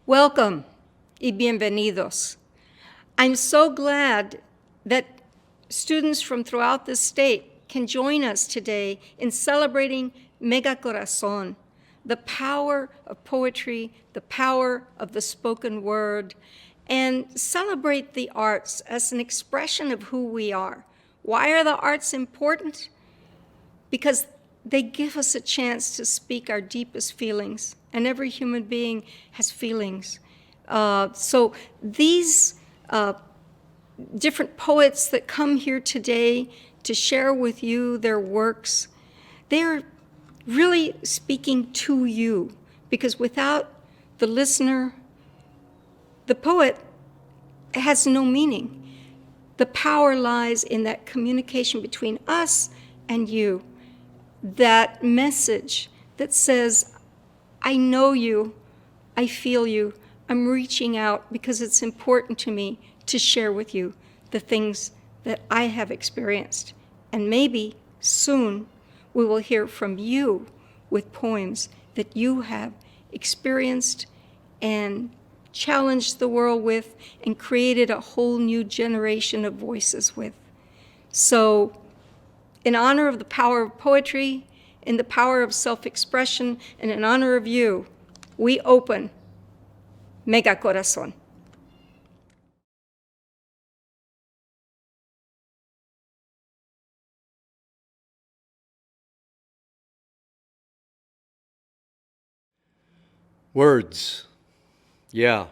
Welcome y bienvenidos. I'm so glad that students from throughout the state can join us today in celebrating Mega Corazón, the power of poetry, the power of the spoken word, and celebrate the arts as an expression of who we are. Why are the arts important? Because they give us a chance to speak our deepest feelings, and every human being has feelings. So these different poets that come here today to share with you their works, they're really speaking to you, because without the listener, the poet has no meaning. The power lies in that communication between us and you, that message that says, I know you, I feel you, I'm reaching out because it's important to me to share with you the things that I have experienced. And maybe soon we will hear from you with poems that you have experienced and challenged the world with and created a whole new generation of voices with. So in honor of the power of poetry, in the power of self-expression, and in honor of you, we open Mega Corazón. Words. Yeah.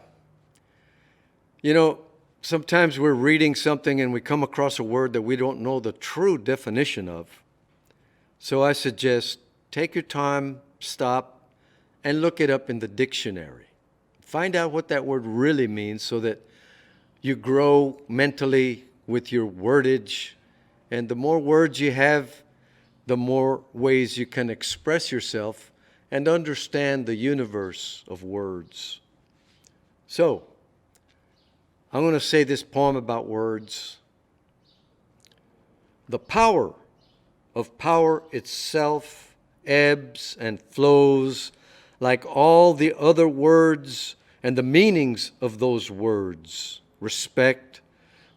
You know, sometimes we're reading something and we come across a word that we don't know the true definition of. So I suggest take your time, stop, and look it up in the dictionary. Find out what that word really means so that you grow mentally with your wordage. And the more words you have, the more ways you can express yourself and understand the universe of words. So, I'm going to say this poem about words. The power of power itself ebbs and flows like all the other words and the meanings of those words. Respect.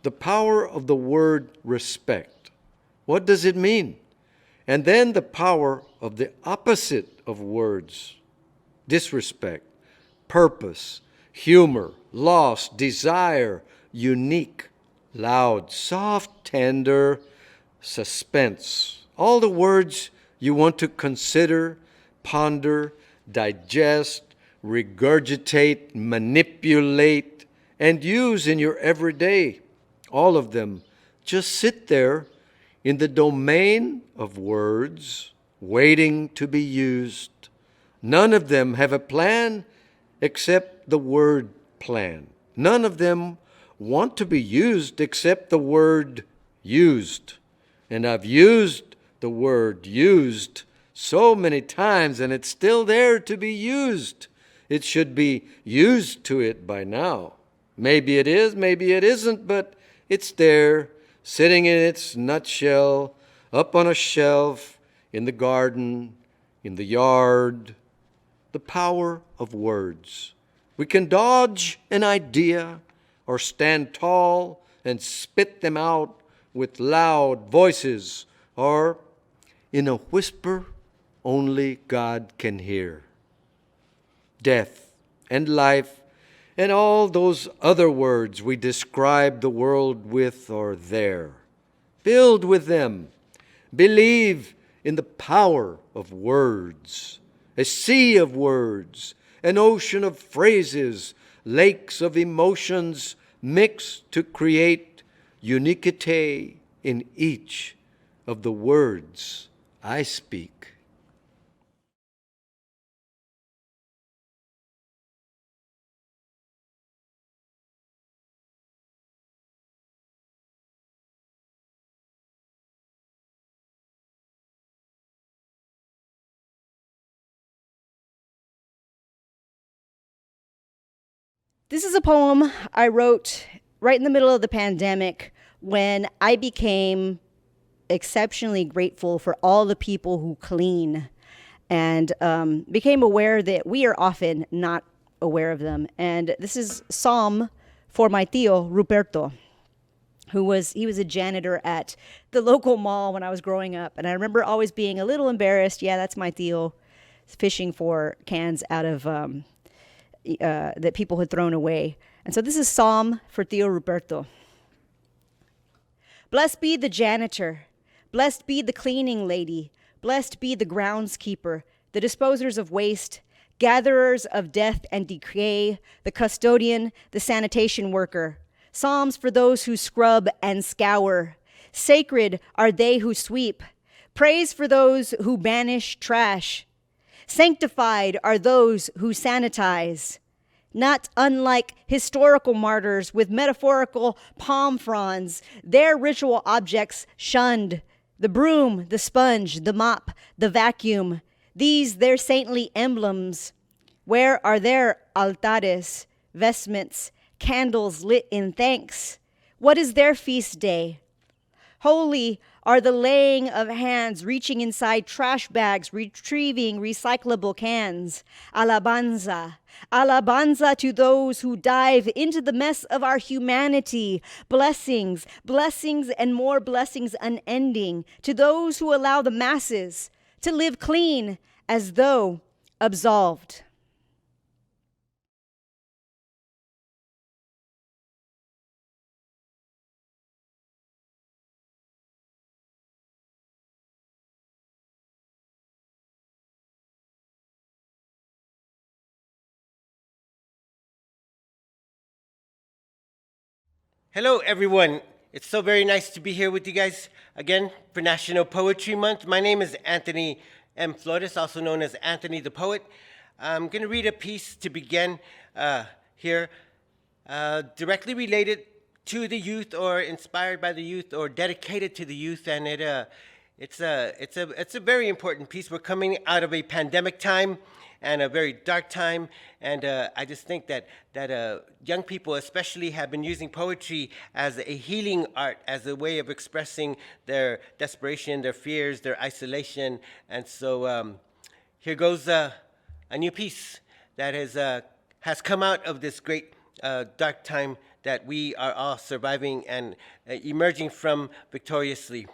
The power of the word respect. What does it mean? And then the power of the opposite of words. Disrespect, purpose, humor, loss, desire, unique, loud, soft, tender, suspense. All the words you want to consider, ponder, digest, regurgitate, manipulate, and use in your everyday. All of them just sit there in the domain of words, waiting to be used. None of them have a plan except the word plan. None of them want to be used except the word used. And I've used the word used so many times, and it's still there to be used. It should be used to it by now. Maybe it is, maybe it isn't, but it's there, sitting in its nutshell, up on a shelf, in the garden, in the yard. The power of words. We can dodge an idea or stand tall and spit them out with loud voices or in a whisper only God can hear. Death and life and all those other words we describe the world with are there. Build with them. Believe in the power of words. A sea of words, an ocean of phrases, lakes of emotions mixed to create uniquity in each of the words I speak. This is a poem I wrote right in the middle of the pandemic when I became exceptionally grateful for all the people who clean and became aware that we are often not aware of them. And this is Psalm for my tío, Ruperto, he was a janitor at the local mall when I was growing up. And I remember always being a little embarrassed. Yeah, that's my tío, fishing for cans out of that people had thrown away. And so this is Psalm for tío Ruperto. Blessed be the janitor. Blessed be the cleaning lady. Blessed be the groundskeeper, the disposers of waste, gatherers of death and decay, the custodian, the sanitation worker. Psalms for those who scrub and scour. Sacred are they who sweep. Praise for those who banish trash. Sanctified are those who sanitize. Not unlike historical martyrs with metaphorical palm fronds, their ritual objects shunned. The broom, the sponge, the mop, the vacuum, these their saintly emblems. Where are their altares, vestments, candles lit in thanks? What is their feast day? Holy are the laying of hands reaching inside trash bags, retrieving recyclable cans. Alabanza. Alabanza to those who dive into the mess of our humanity. Blessings, blessings and more blessings unending to those who allow the masses to live clean as though absolved. Hello, everyone. It's so very nice to be here with you guys again for National Poetry Month. My name is Anthony M. Flores, also known as Anthony the Poet. I'm going to read a piece to begin here, directly related to the youth, or inspired by the youth, or dedicated to the youth, and it's a very important piece. We're coming out of a pandemic time and a very dark time, and I just think that young people especially have been using poetry as a healing art, as a way of expressing their desperation, their fears, their isolation. And so here goes a new piece that has come out of this great dark time that we are all surviving and emerging from victoriously.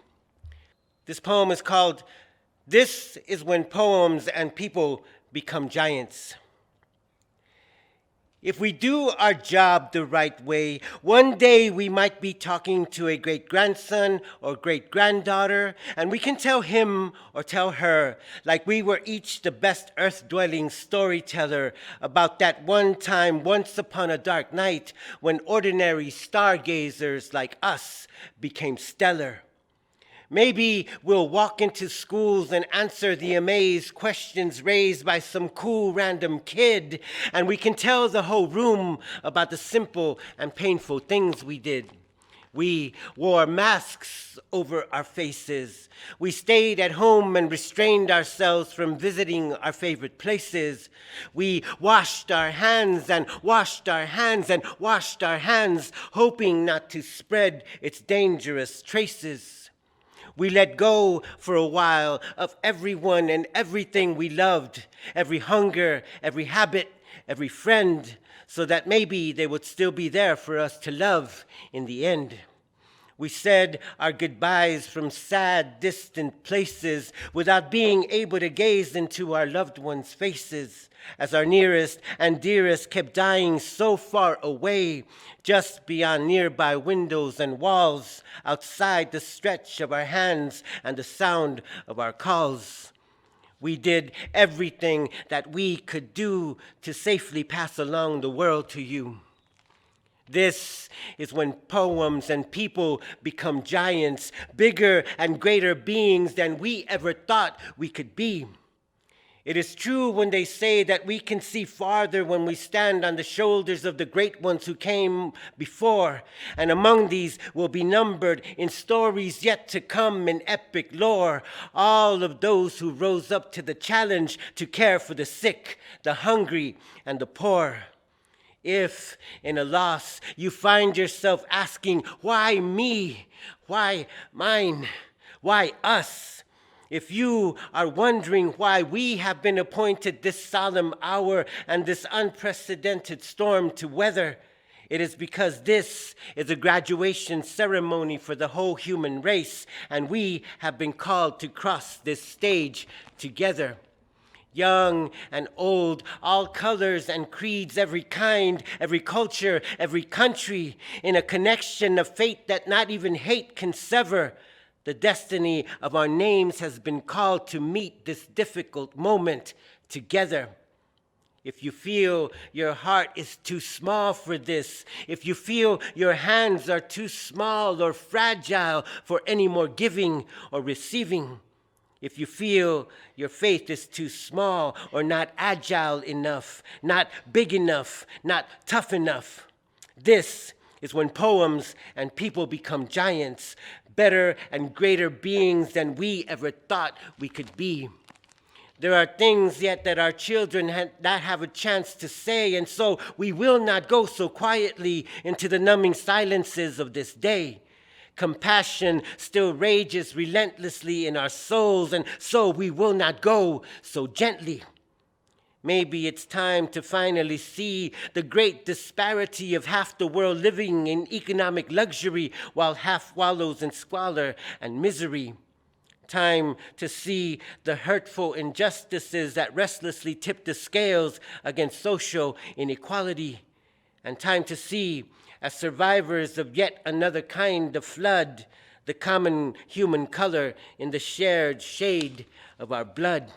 This poem is called "This is When Poems and People Become Giants." If we do our job the right way, one day we might be talking to a great-grandson or great-granddaughter, and we can tell him or tell her, like we were each the best earth-dwelling storyteller, about that one time once upon a dark night when ordinary stargazers like us became stellar. Maybe we'll walk into schools and answer the amazed questions raised by some cool random kid, and we can tell the whole room about the simple and painful things we did. We wore masks over our faces. We stayed at home and restrained ourselves from visiting our favorite places. We washed our hands and washed our hands and washed our hands, hoping not to spread its dangerous traces. We let go for a while of everyone and everything we loved, every hunger, every habit, every friend, so that maybe they would still be there for us to love in the end. We said our goodbyes from sad, distant places without being able to gaze into our loved ones' faces, as our nearest and dearest kept dying so far away, just beyond nearby windows and walls, outside the stretch of our hands and the sound of our calls. We did everything that we could do to safely pass along the world to you. This is when poems and people become giants, bigger and greater beings than we ever thought we could be. It is true when they say that we can see farther when we stand on the shoulders of the great ones who came before, and among these will be numbered in stories yet to come in epic lore, all of those who rose up to the challenge to care for the sick, the hungry, and the poor. If, in a loss, you find yourself asking, why me? Why mine? Why us? If you are wondering why we have been appointed this solemn hour and this unprecedented storm to weather, it is because this is a graduation ceremony for the whole human race, and we have been called to cross this stage together. Young and old, all colors and creeds, every kind, every culture, every country, in a connection of fate that not even hate can sever. The destiny of our names has been called to meet this difficult moment together. If you feel your heart is too small for this, if you feel your hands are too small or fragile for any more giving or receiving, if you feel your faith is too small or not agile enough, not big enough, not tough enough, this is when poems and people become giants, better and greater beings than we ever thought we could be. There are things yet that our children not have a chance to say, and so we will not go so quietly into the numbing silences of this day. Compassion still rages relentlessly in our souls, and so we will not go so gently. Maybe it's time to finally see the great disparity of half the world living in economic luxury while half wallows in squalor and misery. Time to see the hurtful injustices that restlessly tip the scales against social inequality. And time to see, as survivors of yet another kind of flood, the common human color in the shared shade of our blood.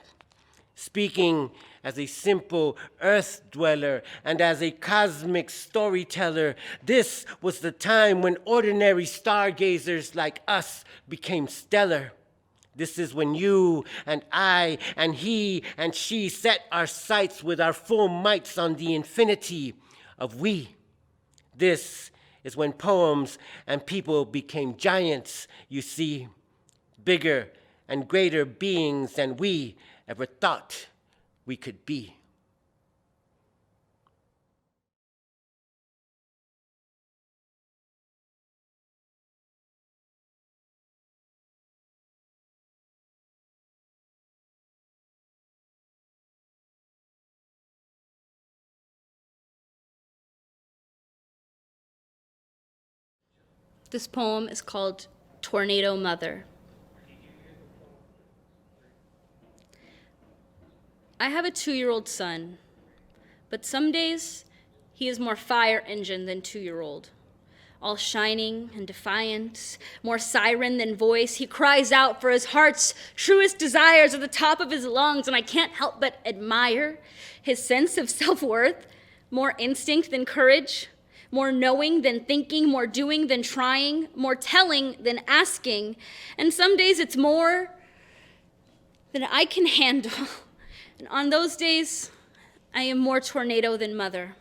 Speaking as a simple earth dweller and as a cosmic storyteller, this was the time when ordinary stargazers like us became stellar. This is when you and I and he and she set our sights with our full mights on the infinity of we. This is when poems and people became giants, you see, bigger and greater beings than we ever thought we could be. This poem is called Tornado Mother. I have a 2-year-old son, but some days he is more fire engine than 2-year-old. All shining and defiant, more siren than voice, he cries out for his heart's truest desires at the top of his lungs, and I can't help but admire his sense of self-worth, more instinct than courage, more knowing than thinking, more doing than trying, more telling than asking. And some days it's more than I can handle. And on those days, I am more tornado than mother,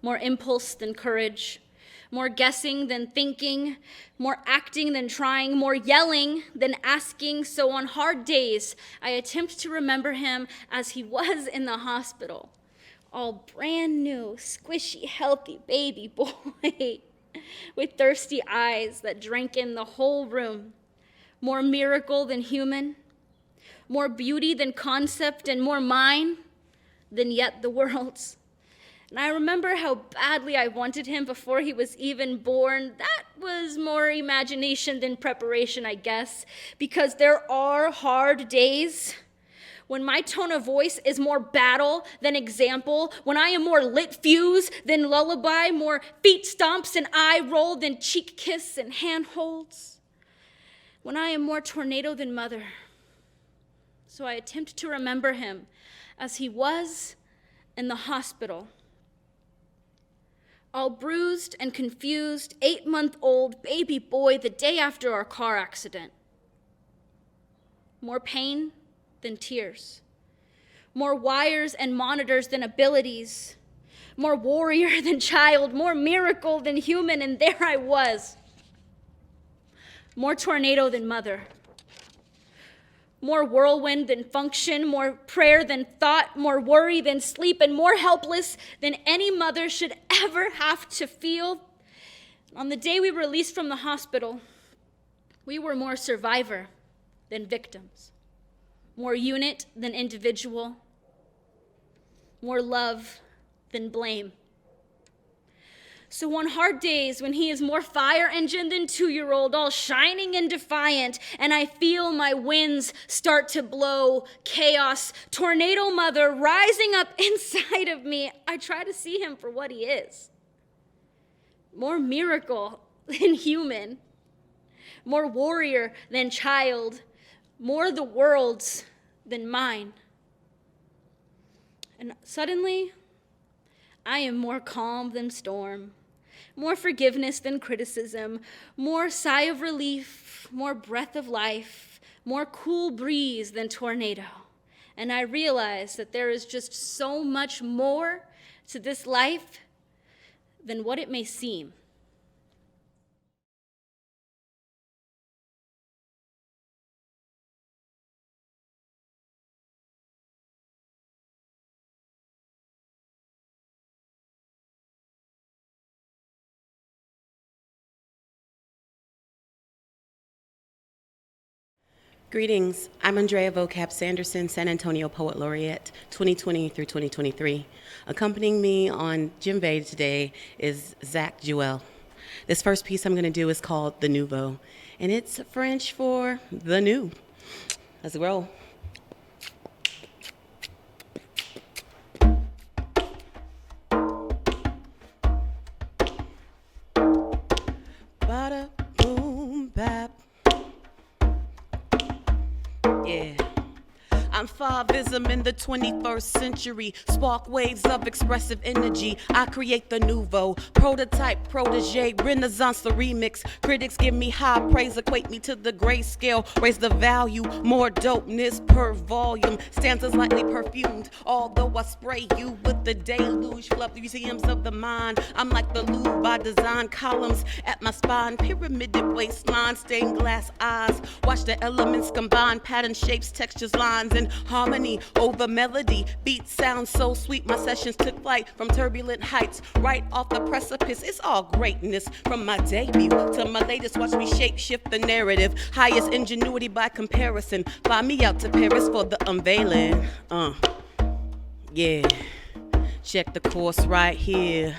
more impulse than courage, more guessing than thinking, more acting than trying, more yelling than asking. So on hard days, I attempt to remember him as he was in the hospital. All brand new, squishy, healthy baby boy with thirsty eyes that drank in the whole room. More miracle than human, more beauty than concept, and more mine than yet the world's. And I remember how badly I wanted him before he was even born. That was more imagination than preparation, I guess, because there are hard days when my tone of voice is more battle than example, when I am more lit fuse than lullaby, more feet stomps and eye roll than cheek kiss and hand holds, when I am more tornado than mother. So I attempt to remember him as he was in the hospital. All bruised and confused, 8-month-old baby boy the day after our car accident. More pain than tears, more wires and monitors than abilities, more warrior than child, more miracle than human, and there I was. More tornado than mother, more whirlwind than function, more prayer than thought, more worry than sleep, and more helpless than any mother should ever have to feel. On the day we were released from the hospital, we were more survivor than victims, more unit than individual, more love than blame. So on hard days when he is more fire engine than 2-year-old, all shining and defiant, and I feel my winds start to blow, chaos, tornado mother rising up inside of me, I try to see him for what he is. More miracle than human, more warrior than child, more the world's than mine. And suddenly, I am more calm than storm, more forgiveness than criticism, more sigh of relief, more breath of life, more cool breeze than tornado. And I realize that there is just so much more to this life than what it may seem. Greetings, I'm Andrea Vocab Sanderson, San Antonio Poet Laureate, 2020 through 2023. Accompanying me on djembe today is Zach Jewell. This first piece I'm going to do is called The Nouveau, and it's French for the new. Let's roll. Bada boom bap. Yeah. I'm Favism in the 21st century. Spark waves of expressive energy. I create the nouveau. Prototype, protege, renaissance, the remix. Critics give me high praise, equate me to the grayscale. Raise the value, more dopeness per volume. Stanzas lightly perfumed, although I spray you with the deluge. Flood museums of the mind. I'm like the Louvre by design. Columns at my spine. Pyramided waistline, stained glass eyes. Watch the elements combine. Pattern, shapes, textures, lines, and harmony over melody. Beat sounds so sweet. My sessions took flight from turbulent heights. Right off the precipice. It's all greatness. From my debut to my latest. Watch me shape shift the narrative. Highest ingenuity by comparison. Fly me out to Paris for the unveiling. Yeah. Check the course right here.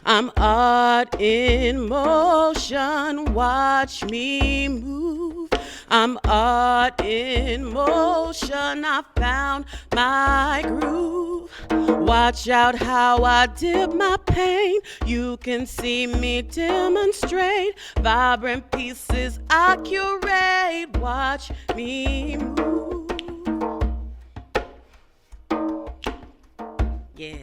I'm art in motion. Watch me move. I'm art in motion. I found my groove. Watch out how I dip my pain. You can see me demonstrate. Vibrant pieces I curate. Watch me move. Yeah.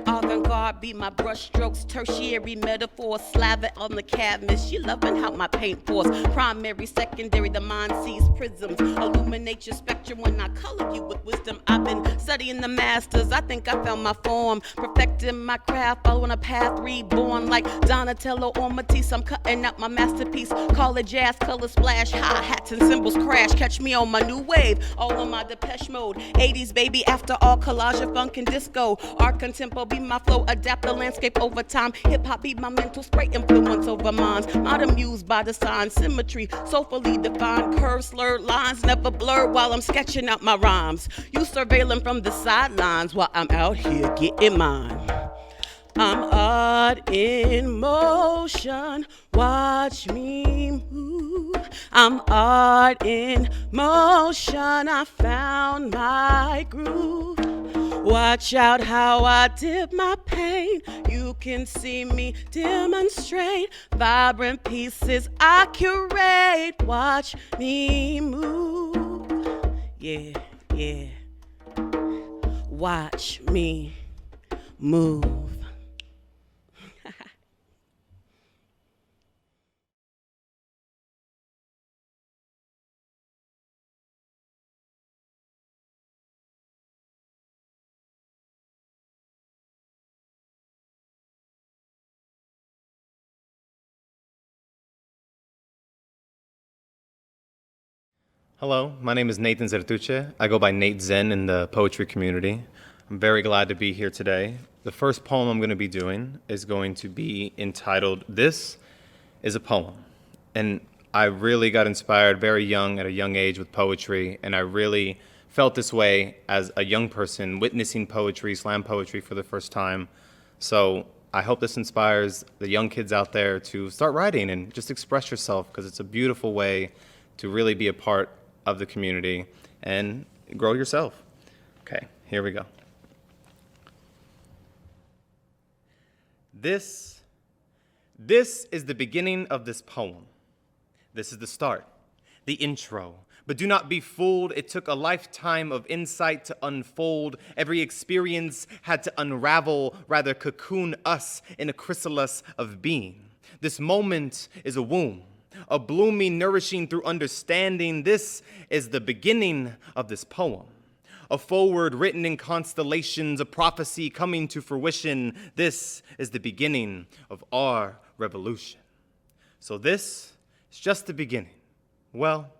Avant-garde be my brushstrokes, tertiary metaphor, slaver on the canvas. She loving how my paint pours. Primary, secondary, the mind sees prisms. Illuminate your spectrum when I color you with wisdom. I've been studying the masters. I think I found my form. Perfecting my craft, following a path reborn. Like Donatello or Matisse, I'm cutting out my masterpiece. Call it jazz, color splash, hi-hats and cymbals crash. Catch me on my new wave, all on my Depeche Mode. 80s baby, after all collage of funk and disco. Art contempo be my flow, adapt the landscape over time. Hip-hop be my mental spray, influence over minds. Not amused by the signs, symmetry, soulfully defined. Curves, slurred lines, never blurred while I'm sketching out my rhymes. You surveilling from the sidelines while I'm out here getting mine. I'm art in motion, watch me move. I'm art in motion, I found my groove. Watch out how I dip my pain. You can see me demonstrate. Vibrant pieces I curate. Watch me move. Yeah, yeah. Watch me move. Hello, my name is Nathan Zertuche. I go by Nate Zen in the poetry community. I'm very glad to be here today. The first poem I'm going to be doing is going to be entitled, This is a Poem. And I really got inspired very young, at a young age, with poetry, and I really felt this way as a young person witnessing poetry, slam poetry for the first time. So I hope this inspires the young kids out there to start writing and just express yourself, because it's a beautiful way to really be a part of the community and grow yourself. Okay, here we go. This is the beginning of this poem. This is the start, the intro. But do not be fooled, it took a lifetime of insight to unfold. Every experience had to unravel, rather cocoon us in a chrysalis of being. This moment is a womb, a blooming, nourishing through understanding. This is the beginning of this poem. A forward written in constellations, a prophecy coming to fruition. This is the beginning of our revolution. So this is just the beginning. Well,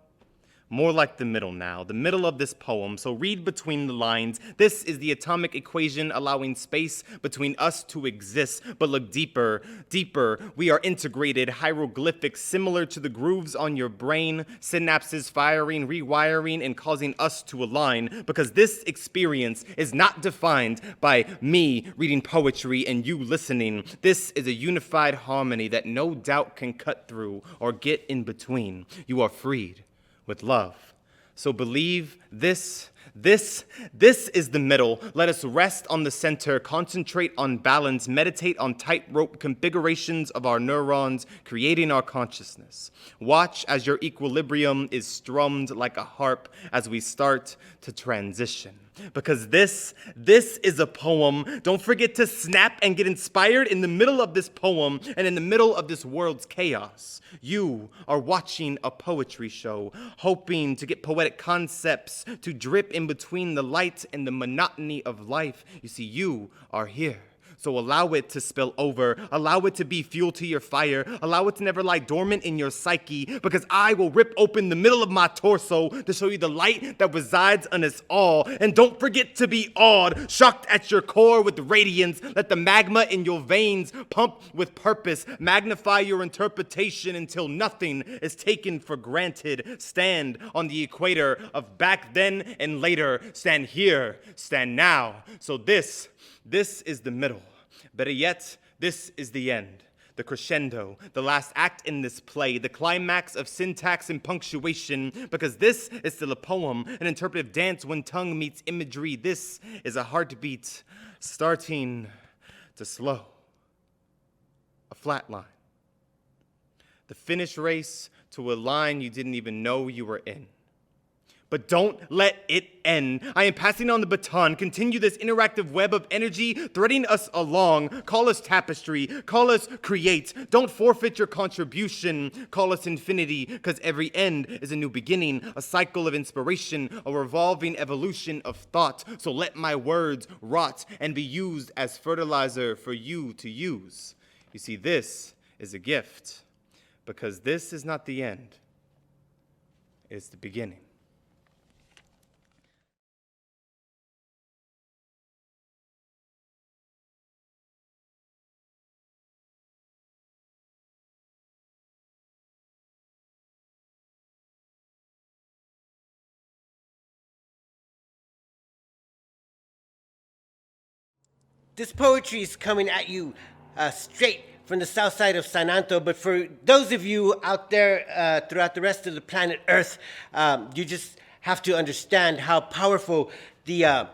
more like the middle now, the middle of this poem. So read between the lines. This is the atomic equation allowing space between us to exist. But look deeper, deeper. We are integrated, hieroglyphics similar to the grooves on your brain, synapses firing, rewiring, and causing us to align. Because this experience is not defined by me reading poetry and you listening. This is a unified harmony that no doubt can cut through or get in between. You are freed with love. So believe this is the middle. Let us rest on the center, concentrate on balance, meditate on tightrope configurations of our neurons, creating our consciousness. Watch as your equilibrium is strummed like a harp as we start to transition. Because this is a poem. Don't forget to snap and get inspired in the middle of this poem and in the middle of this world's chaos. You are watching a poetry show, hoping to get poetic concepts to drip in between the light and the monotony of life. You see, you are here. So allow it to spill over. Allow it to be fuel to your fire. Allow it to never lie dormant in your psyche, because I will rip open the middle of my torso to show you the light that resides in us all. And don't forget to be awed, shocked at your core with radiance. Let the magma in your veins pump with purpose. Magnify your interpretation until nothing is taken for granted. Stand on the equator of back then and later. Stand here, stand now. So this is the middle. Better yet, this is the end, the crescendo, the last act in this play, the climax of syntax and punctuation, because this is still a poem, an interpretive dance when tongue meets imagery. This is a heartbeat starting to slow, a flat line, the finish race to a line you didn't even know you were in. But don't let it end. I am passing on the baton. Continue this interactive web of energy, threading us along. Call us tapestry. Call us create. Don't forfeit your contribution. Call us infinity, because every end is a new beginning, a cycle of inspiration, a revolving evolution of thought. So let my words rot and be used as fertilizer for you to use. You see, this is a gift, because this is not the end. It's the beginning. This poetry is coming at you straight from the south side of San Anto, but for those of you out there throughout the rest of the planet Earth, you just have to understand how powerful the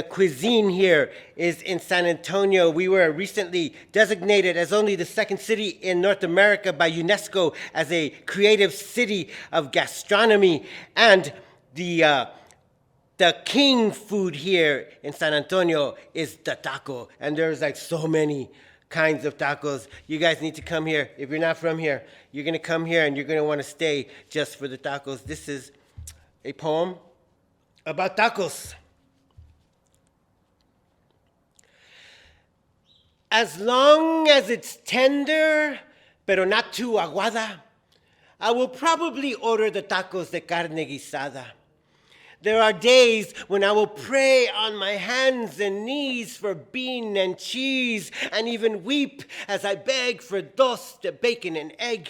cuisine here is in San Antonio. We were recently designated as only the second city in North America by UNESCO as a creative city of gastronomy, and the king food here in San Antonio is the taco. And there's like so many kinds of tacos. You guys need to come here. If you're not from here, you're going to come here and you're going to want to stay just for the tacos. This is a poem about tacos. As long as it's tender, pero not too aguada, I will probably order the tacos de carne guisada. There are days when I will pray on my hands and knees for bean and cheese, and even weep as I beg for dos de bacon and egg.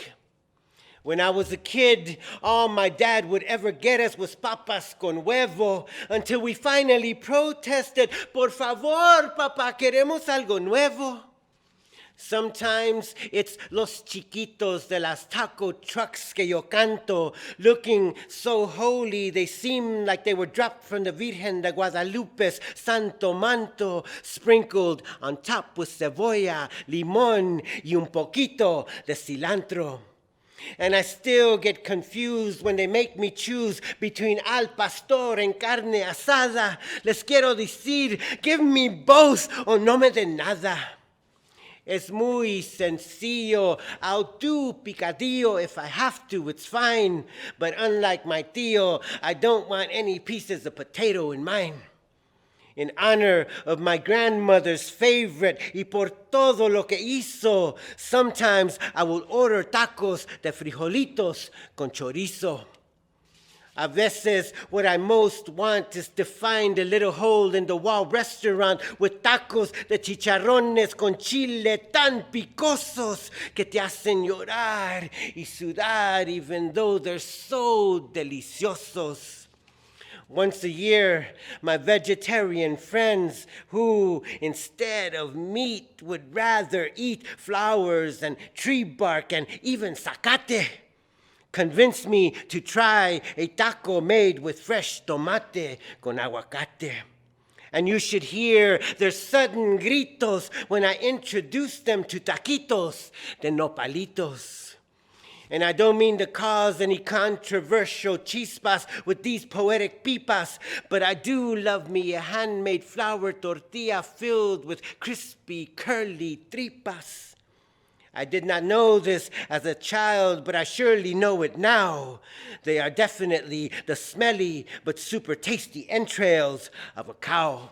When I was a kid, all my dad would ever get us was papas con huevo, until we finally protested, por favor, papá, queremos algo nuevo. Sometimes it's los chiquitos de las taco trucks que yo canto, looking so holy they seem like they were dropped from the Virgen de Guadalupe's santo manto, sprinkled on top with cebolla, limón y un poquito de cilantro. And I still get confused when they make me choose between al pastor and carne asada. Les quiero decir, give me both or no me de nada. Es muy sencillo. I'll do picadillo if I have to, it's fine. But unlike my tío, I don't want any pieces of potato in mine. In honor of my grandmother's favorite y por todo lo que hizo, sometimes I will order tacos de frijolitos con chorizo. A veces, what I most want is to find a little hole-in-the-wall restaurant with tacos de chicharrones con chile tan picosos que te hacen llorar y sudar even though they're so deliciosos. Once a year, my vegetarian friends who, instead of meat, would rather eat flowers and tree bark and even zacate, convinced me to try a taco made with fresh tomate con aguacate. And you should hear their sudden gritos when I introduce them to taquitos de nopalitos. And I don't mean to cause any controversial chispas with these poetic pipas, but I do love me a handmade flour tortilla filled with crispy, curly tripas. I did not know this as a child, but I surely know it now. They are definitely the smelly but super tasty entrails of a cow.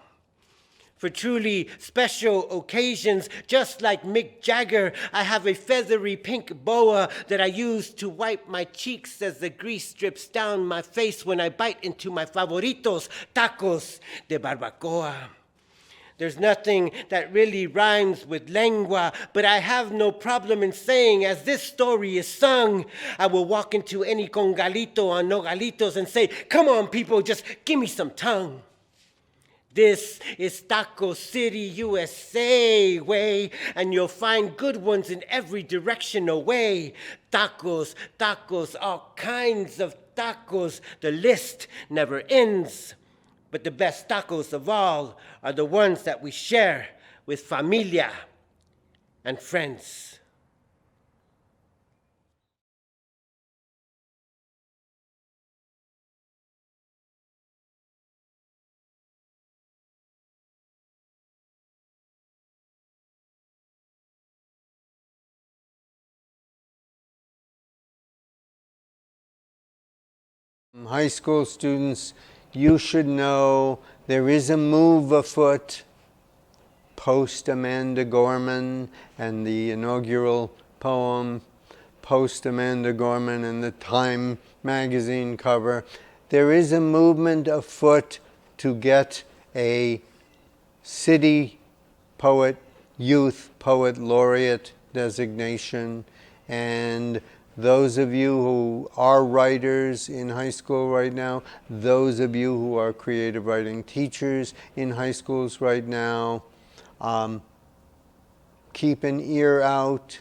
For truly special occasions, just like Mick Jagger, I have a feathery pink boa that I use to wipe my cheeks as the grease drips down my face when I bite into my favoritos, tacos de barbacoa. There's nothing that really rhymes with lengua, but I have no problem in saying, as this story is sung, I will walk into any congalito on nogalitos and say, come on, people, just give me some tongue. This is Taco City, USA, way, and you'll find good ones in every direction away. Tacos, tacos, all kinds of tacos. The list never ends. But the best tacos of all are the ones that we share with familia and friends. High school students, you should know there is a move afoot post Amanda Gorman and the inaugural poem, post Amanda Gorman and the Time magazine cover. There is a movement afoot to get a city poet, youth poet laureate designation, and those of you who are writers in high school right now, those of you who are creative writing teachers in high schools right now, keep an ear out,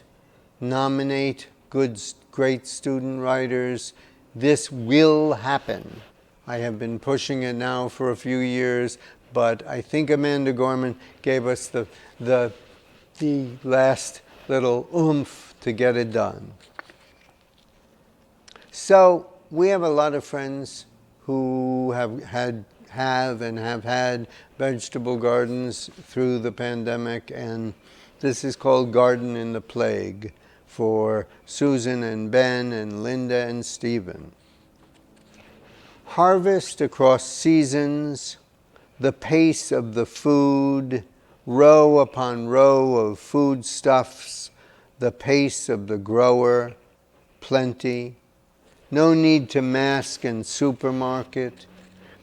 nominate great student writers. This will happen. I have been pushing it now for a few years, but I think Amanda Gorman gave us the last little oomph to get it done. So we have a lot of friends who have had vegetable gardens through the pandemic, and this is called Garden in the Plague for Susan and Ben and Linda and Stephen. Harvest across seasons, the pace of the food, row upon row of foodstuffs, the pace of the grower, plenty. No need to mask and supermarket.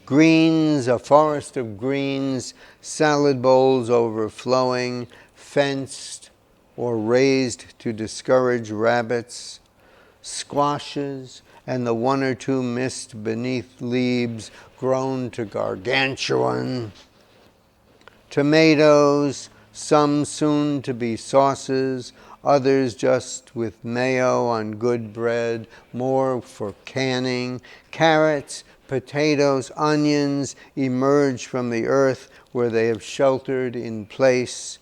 Greens, a forest of greens, salad bowls overflowing, fenced or raised to discourage rabbits. squashes, and the one or two missed beneath leaves grown to gargantuan. Tomatoes, some soon to be sauces, others just with mayo on good bread, more for canning. Carrots, potatoes, onions emerge from the earth where they have sheltered in place.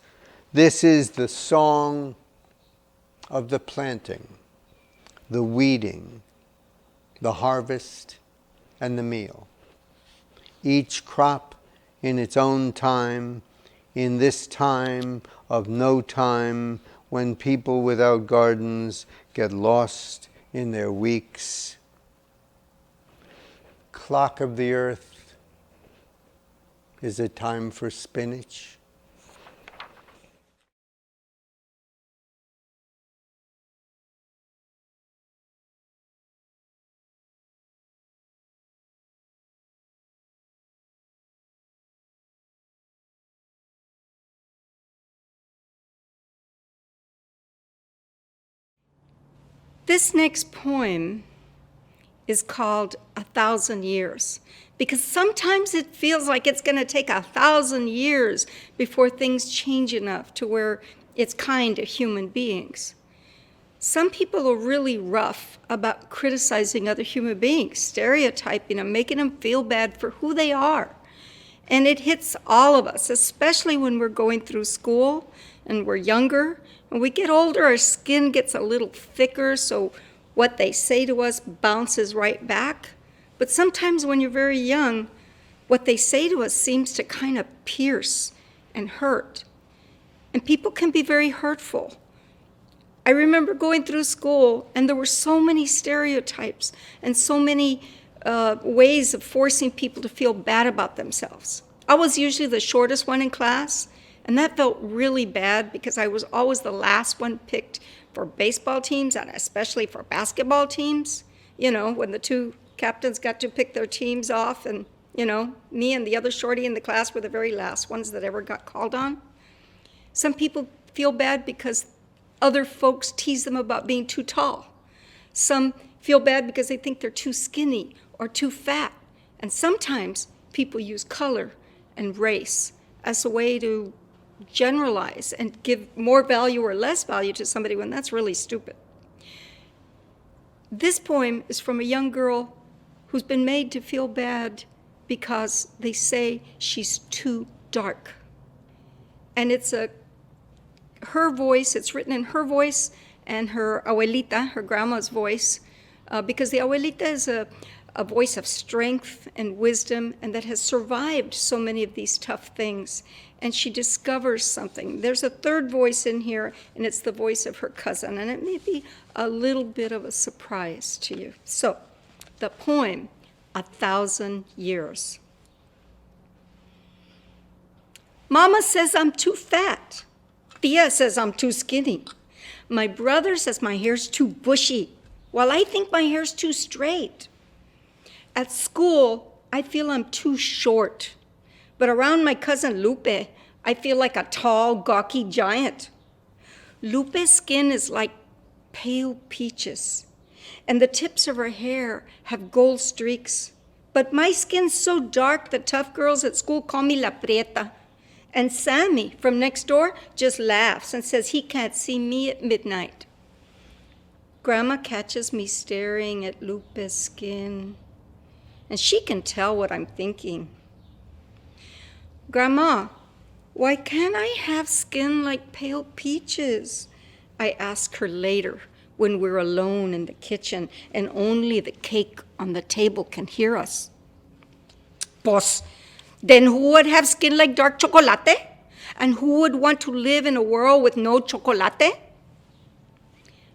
This is the song of the planting, the weeding, the harvest, and the meal. Each crop in its own time, in this time of no time, when people without gardens get lost in their weeks. Clock of the earth, is it time for spinach? This next poem is called 1,000 Years, because sometimes it feels like it's going to take 1,000 years before things change enough to where it's kind to human beings. Some people are really rough about criticizing other human beings, stereotyping them, making them feel bad for who they are. And it hits all of us, especially when we're going through school and we're younger. When we get older, our skin gets a little thicker, so what they say to us bounces right back. But sometimes when you're very young, what they say to us seems to kind of pierce and hurt. And people can be very hurtful. I remember going through school, and there were so many stereotypes and so many ways of forcing people to feel bad about themselves. I was usually the shortest one in class, and that felt really bad because I was always the last one picked for baseball teams and especially for basketball teams. You know, when the two captains got to pick their teams off, and, you know, me and the other shorty in the class were the very last ones that ever got called on. Some people feel bad because other folks tease them about being too tall. Some feel bad because they think they're too skinny or too fat. And sometimes people use color and race as a way to generalize and give more value or less value to somebody when that's really stupid. This poem is from a young girl who's been made to feel bad because they say she's too dark. And it's her voice, it's written in her voice and her abuelita, her grandma's voice, because the abuelita is a voice of strength and wisdom and that has survived so many of these tough things. And she discovers something. There's a third voice in here, and it's the voice of her cousin, and it may be a little bit of a surprise to you. So, the poem, 1,000 Years. Mama says I'm too fat. Tia says I'm too skinny. My brother says my hair's too bushy, while I think my hair's too straight. At school, I feel I'm too short. But around my cousin Lupe, I feel like a tall, gawky giant. Lupe's skin is like pale peaches, and the tips of her hair have gold streaks. But my skin's so dark, the tough girls at school call me La Prieta. And Sammy from next door just laughs and says he can't see me at midnight. Grandma catches me staring at Lupe's skin, and she can tell what I'm thinking. Grandma, why can't I have skin like pale peaches? I ask her later when we're alone in the kitchen and only the cake on the table can hear us. Pues, then who would have skin like dark chocolate? And who would want to live in a world with no chocolate?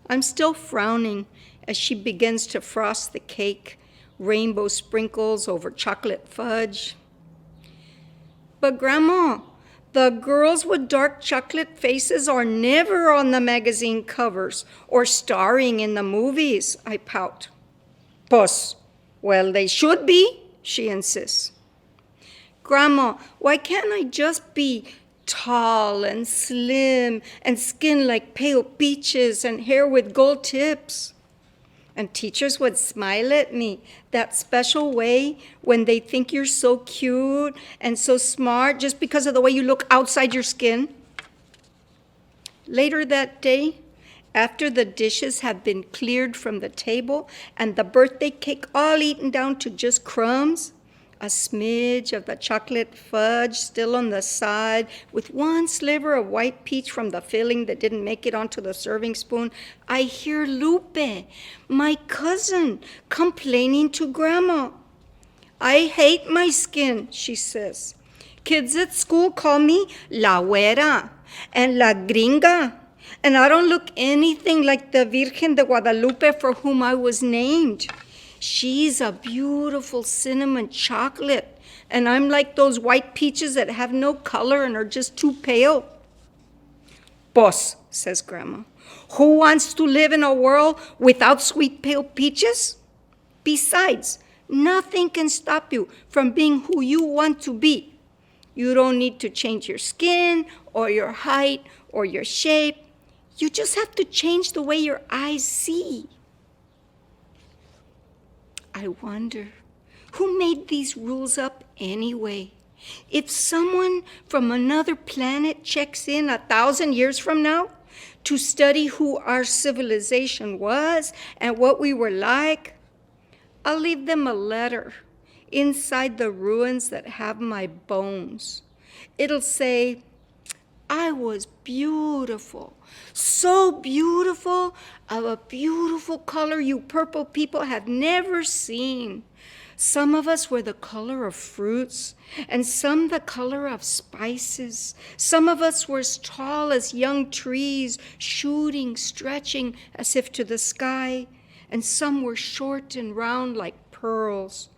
I'm still frowning as she begins to frost the cake, rainbow sprinkles over chocolate fudge. But Grandma, the girls with dark chocolate faces are never on the magazine covers or starring in the movies, I pout. Pues, well, they should be, she insists. Grandma, why can't I just be tall and slim and skin like pale peaches and hair with gold tips? And teachers would smile at me, that special way when they think you're so cute and so smart just because of the way you look outside your skin. Later that day, after the dishes had been cleared from the table and the birthday cake all eaten down to just crumbs, a smidge of the chocolate fudge still on the side, with one sliver of white peach from the filling that didn't make it onto the serving spoon, I hear Lupe, my cousin, complaining to Grandma. I hate my skin, she says. Kids at school call me La Güera and La Gringa, and I don't look anything like the Virgen de Guadalupe for whom I was named. She's a beautiful cinnamon chocolate, and I'm like those white peaches that have no color and are just too pale. Boss, says Grandma, who wants to live in a world without sweet pale peaches? Besides, nothing can stop you from being who you want to be. You don't need to change your skin or your height or your shape. You just have to change the way your eyes see. I wonder, who made these rules up anyway? If someone from another planet checks in 1,000 years from now to study who our civilization was and what we were like, I'll leave them a letter inside the ruins that have my bones. It'll say, I was beautiful, so beautiful, of a beautiful color you purple people have never seen. Some of us were the color of fruits, and some the color of spices. Some of us were as tall as young trees, shooting, stretching as if to the sky, and some were short and round like pearls.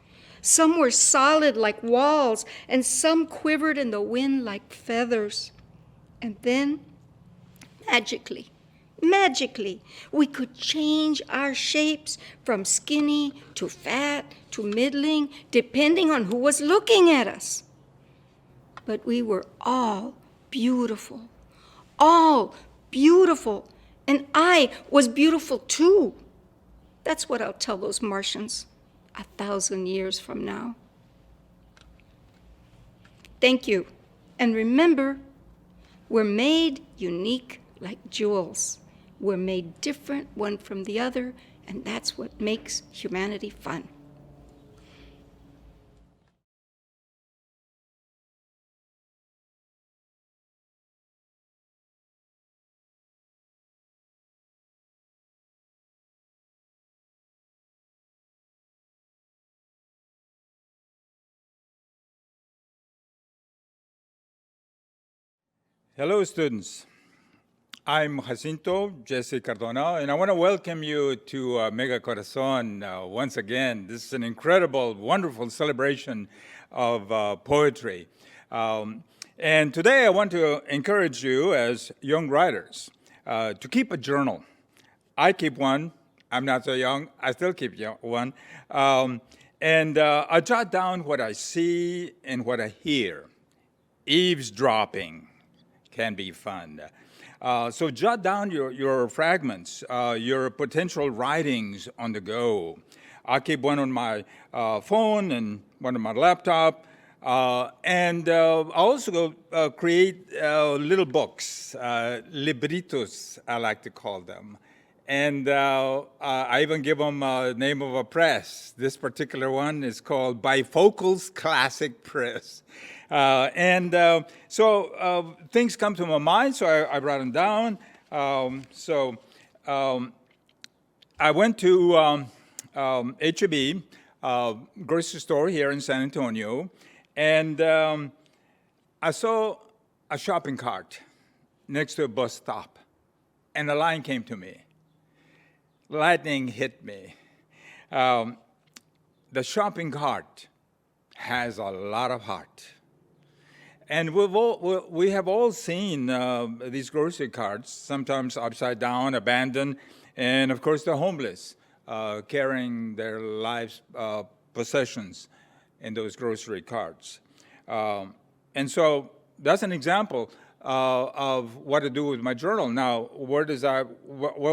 Some were solid like walls, and some quivered in the wind like feathers. And then, magically, we could change our shapes from skinny to fat to middling, depending on who was looking at us. But we were all beautiful, and I was beautiful too. That's what I'll tell those Martians 1,000 years from now. Thank you, and remember, we're made unique like jewels. We're made different one from the other, and that's what makes humanity fun. Hello, students. I'm Jacinto Jesse Cardona, and I want to welcome you to Mega Corazón once again. This is an incredible, wonderful celebration of poetry. And today I want to encourage you as young writers to keep a journal. I keep one. I'm not so young. I still keep one. And I jot down what I see and what I hear. Eavesdropping can be fun. So jot down your fragments, your potential writings on the go. I keep one on my phone and one on my laptop. And I also create little books, libritos, I like to call them. And I even give them a name of a press. This particular one is called Bifocal's Classic Press. So things come to my mind, so I write them down. I went to H-E-B, grocery store here in San Antonio, and I saw a shopping cart next to a bus stop, and a line came to me. Lightning hit me. The shopping cart has a lot of heart. And we have all seen these grocery carts, sometimes upside down, abandoned, and of course the homeless carrying their lives' possessions in those grocery carts. And so that's an example of what to do with my journal. Now, where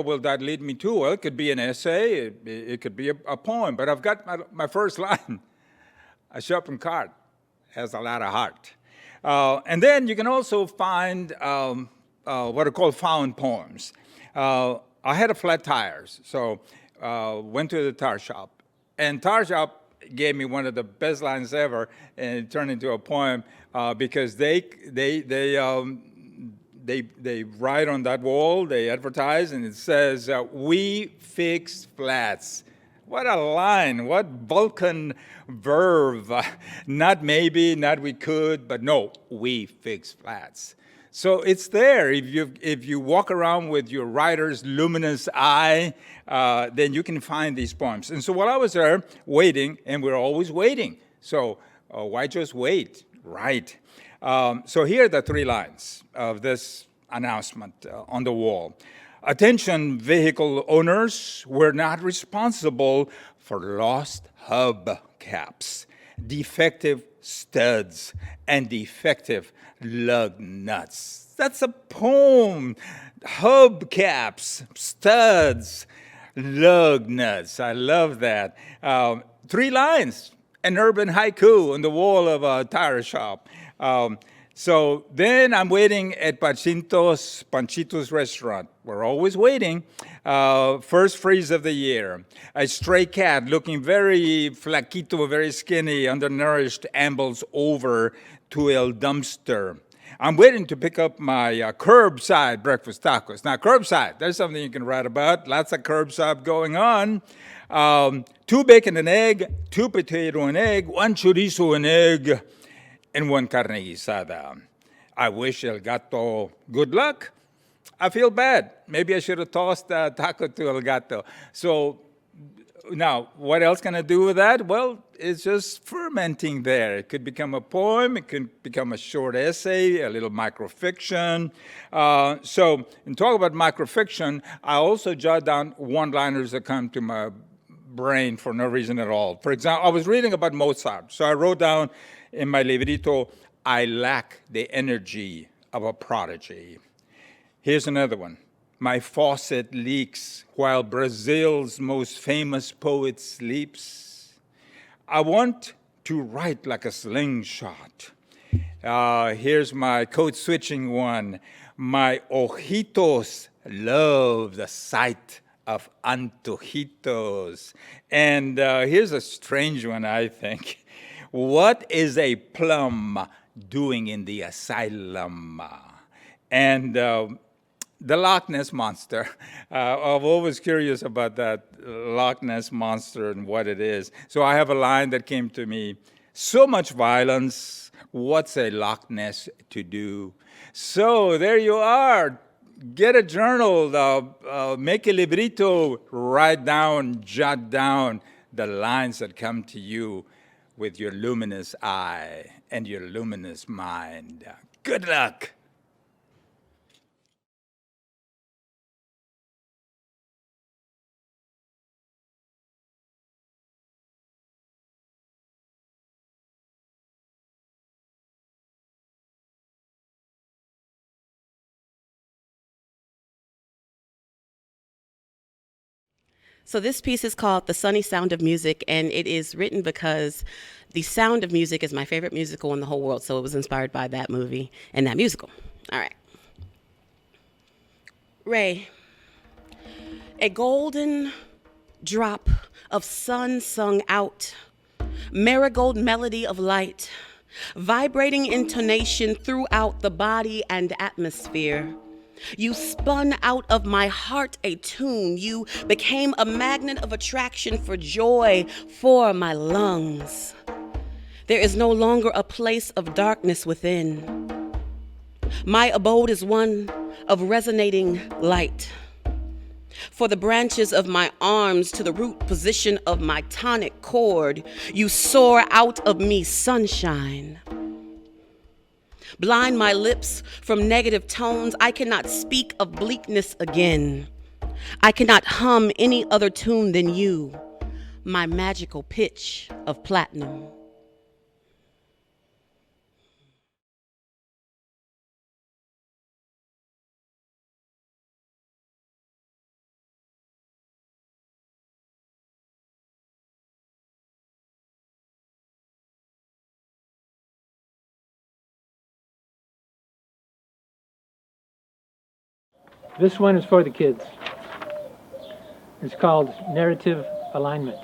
will that lead me to? Well, it could be an essay, it could be a poem, but I've got my first line. A shopping cart has a lot of heart. And then you can also find what are called found poems. I had a flat tires, so went to the tire shop, and tire shop gave me one of the best lines ever, and it turned into a poem because they write on that wall, they advertise, and it says, "We fix flats." What a line, what Vulcan verb. Not maybe, not we could, but no, we fix flats. So it's there. If you walk around with your writer's luminous eye, then you can find these poems. And so while I was there waiting, and we're always waiting, so why just wait? Right. So here are the 3 lines of this announcement on the wall. Attention, vehicle owners, we're not responsible for lost hub caps, defective studs, and defective lug nuts. That's a poem. Hub caps, studs, lug nuts. I love that. 3 lines, an urban haiku on the wall of a tire shop. So then I'm waiting at Panchito's restaurant. We're always waiting. First freeze of the year. A stray cat looking very flaquito, very skinny, undernourished, ambles over to a dumpster. I'm waiting to pick up my curbside breakfast tacos. Now, curbside, there's something you can write about. Lots of curbside going on. 2 bacon and egg, 2 potato and egg, 1 chorizo and egg, and 1 carne guisada. I wish El Gato good luck. I feel bad. Maybe I should have tossed a taco to El Gato. So now, what else can I do with that? Well, it's just fermenting there. It could become a poem. It could become a short essay, a little microfiction. So, in talk about microfiction, I also jot down one-liners that come to my brain for no reason at all. For example, I was reading about Mozart. So I wrote down in my librito, I lack the energy of a prodigy. Here's another one. My faucet leaks while Brazil's most famous poet sleeps. I want to write like a slingshot. Here's my code switching one. My ojitos love the sight of antojitos. And here's a strange one, I think. What is a plum doing in the asylum? And the Loch Ness Monster. I'm always curious about that Loch Ness Monster and what it is. So I have a line that came to me. So much violence, what's a Loch Ness to do? So there you are. Get a journal, make a librito, write down, jot down the lines that come to you with your luminous eye and your luminous mind. Good luck. So this piece is called The Sunny Sound of Music, and it is written because The Sound of Music is my favorite musical in the whole world, so it was inspired by that movie and that musical. All right. Ray, a golden drop of sun sung out, marigold melody of light, vibrating intonation throughout the body and atmosphere. You spun out of my heart a tune. You became a magnet of attraction for joy for my lungs. There is no longer a place of darkness within. My abode is one of resonating light. For the branches of my arms to the root position of my tonic cord, you soar out of me sunshine. Blind my lips from negative tones, I cannot speak of bleakness again. I cannot hum any other tune than you, my magical pitch of platinum. This one is for the kids. It's called Narrative Alignment.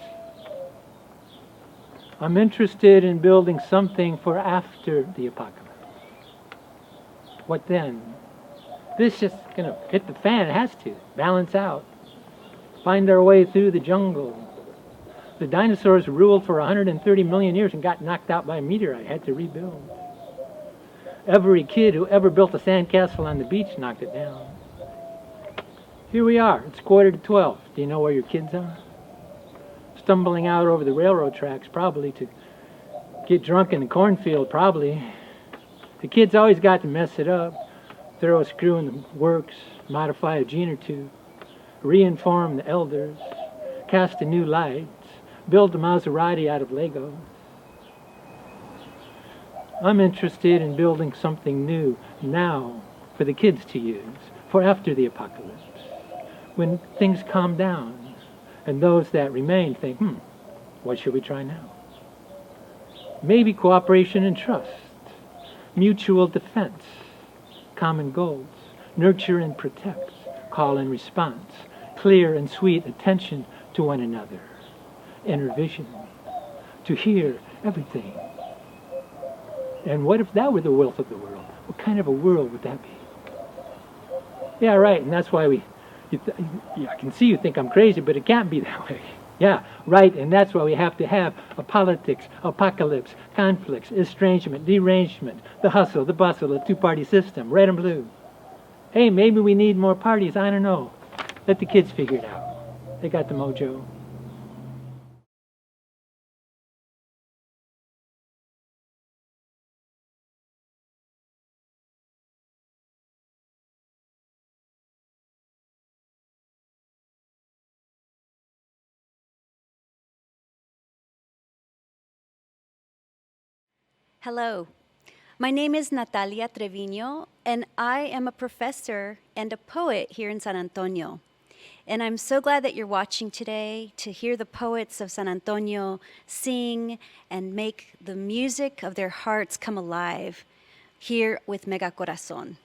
I'm interested in building something for after the apocalypse. What then? This just gonna hit the fan, it has to. Balance out. Find our way through the jungle. The dinosaurs ruled for 130 million years and got knocked out by a meteorite, had to rebuild. Every kid who ever built a sandcastle on the beach knocked it down. Here we are, it's 11:45. Do you know where your kids are? Stumbling out over the railroad tracks, probably to get drunk in the cornfield, probably. The kids always got to mess it up. Throw a screw in the works, modify a gene or two, reinform the elders, cast a new light, build a Maserati out of Legos. I'm interested in building something new now for the kids to use, for after the apocalypse, when things calm down and those that remain think, what should we try now? Maybe cooperation and trust, mutual defense, common goals, nurture and protect, call and response, clear and sweet attention to one another, inner vision, to hear everything. And what if that were the wealth of the world? What kind of a world would that be? Yeah, right, and that's why I can see you think I'm crazy, but it can't be that way. Yeah, right, and that's why we have to have a politics, apocalypse, conflicts, estrangement, derangement, the hustle, the bustle, a two-party system, red and blue. Hey, maybe we need more parties, I don't know. Let the kids figure it out. They got the mojo. Hello, my name is Natalia Treviño, and I am a professor and a poet here in San Antonio. And I'm so glad that you're watching today to hear the poets of San Antonio sing and make the music of their hearts come alive here with Mega Corazón.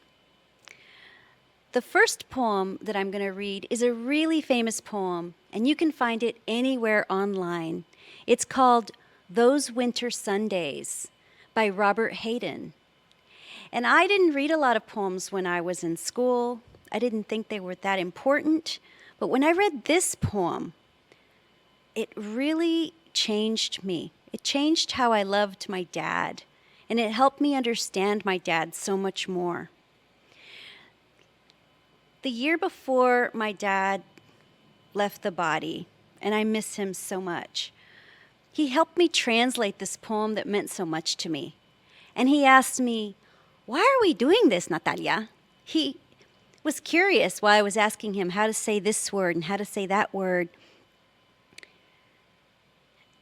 The first poem that I'm going to read is a really famous poem, and you can find it anywhere online. It's called Those Winter Sundays by Robert Hayden. And I didn't read a lot of poems when I was in school. I didn't think they were that important. But when I read this poem, it really changed me. It changed how I loved my dad. And it helped me understand my dad so much more. The year before my dad left the body, and I miss him so much, he helped me translate this poem that meant so much to me. And he asked me, "Why are we doing this, Natalia?" He was curious why I was asking him how to say this word and how to say that word.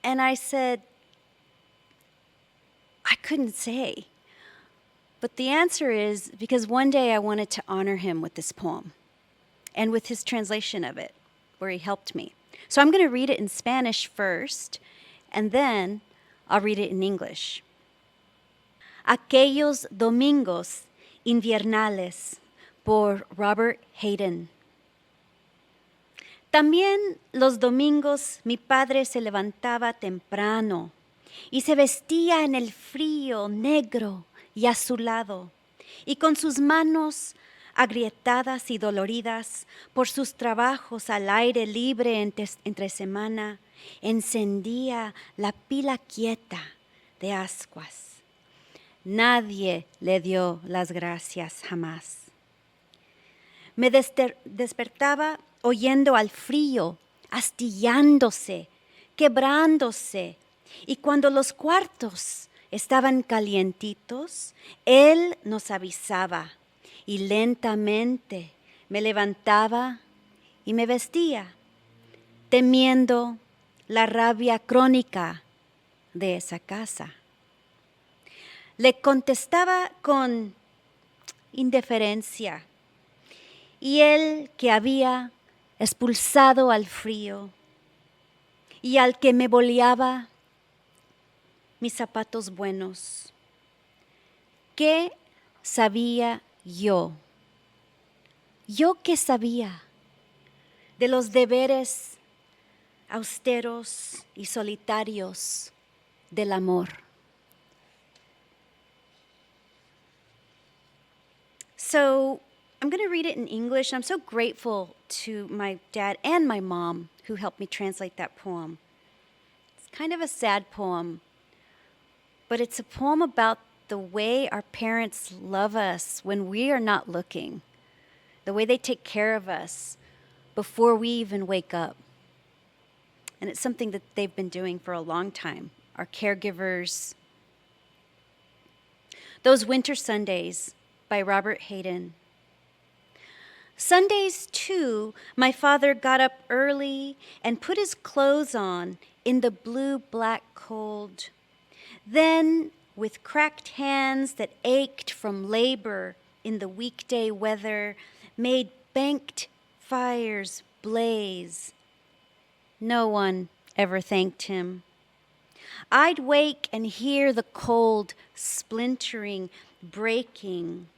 And I said, I couldn't say. But the answer is because one day I wanted to honor him with this poem and with his translation of it, where he helped me. So I'm going to read it in Spanish first, and then I'll read it in English. Aquellos domingos inviernales, por Robert Hayden. También los domingos mi padre se levantaba temprano y se vestía en el frío negro y azulado, y con sus manos agrietadas y doloridas por sus trabajos al aire libre entre semana, encendía la pila quieta de ascuas. Nadie le dio las gracias jamás. Me despertaba oyendo al frío, astillándose, quebrándose, y cuando los cuartos estaban calientitos, él nos avisaba, y lentamente me levantaba y me vestía, temiendo la rabia crónica de esa casa. Le contestaba con indiferencia, y él que había expulsado al frío y al que me boleaba mis zapatos buenos. ¿Qué sabía yo? Yo que sabía de los deberes austeros y solitarios del amor. So I'm going to read it in English. I'm so grateful to my dad and my mom who helped me translate that poem. It's kind of a sad poem, but it's a poem about the way our parents love us when we are not looking, the way they take care of us before we even wake up. And it's something that they've been doing for a long time, our caregivers. Those Winter Sundays by Robert Hayden. Sundays, too, my father got up early and put his clothes on in the blue-black cold. Then, with cracked hands that ached from labor in the weekday weather, made banked fires blaze. No one ever thanked him. I'd wake and hear the cold splintering, breaking.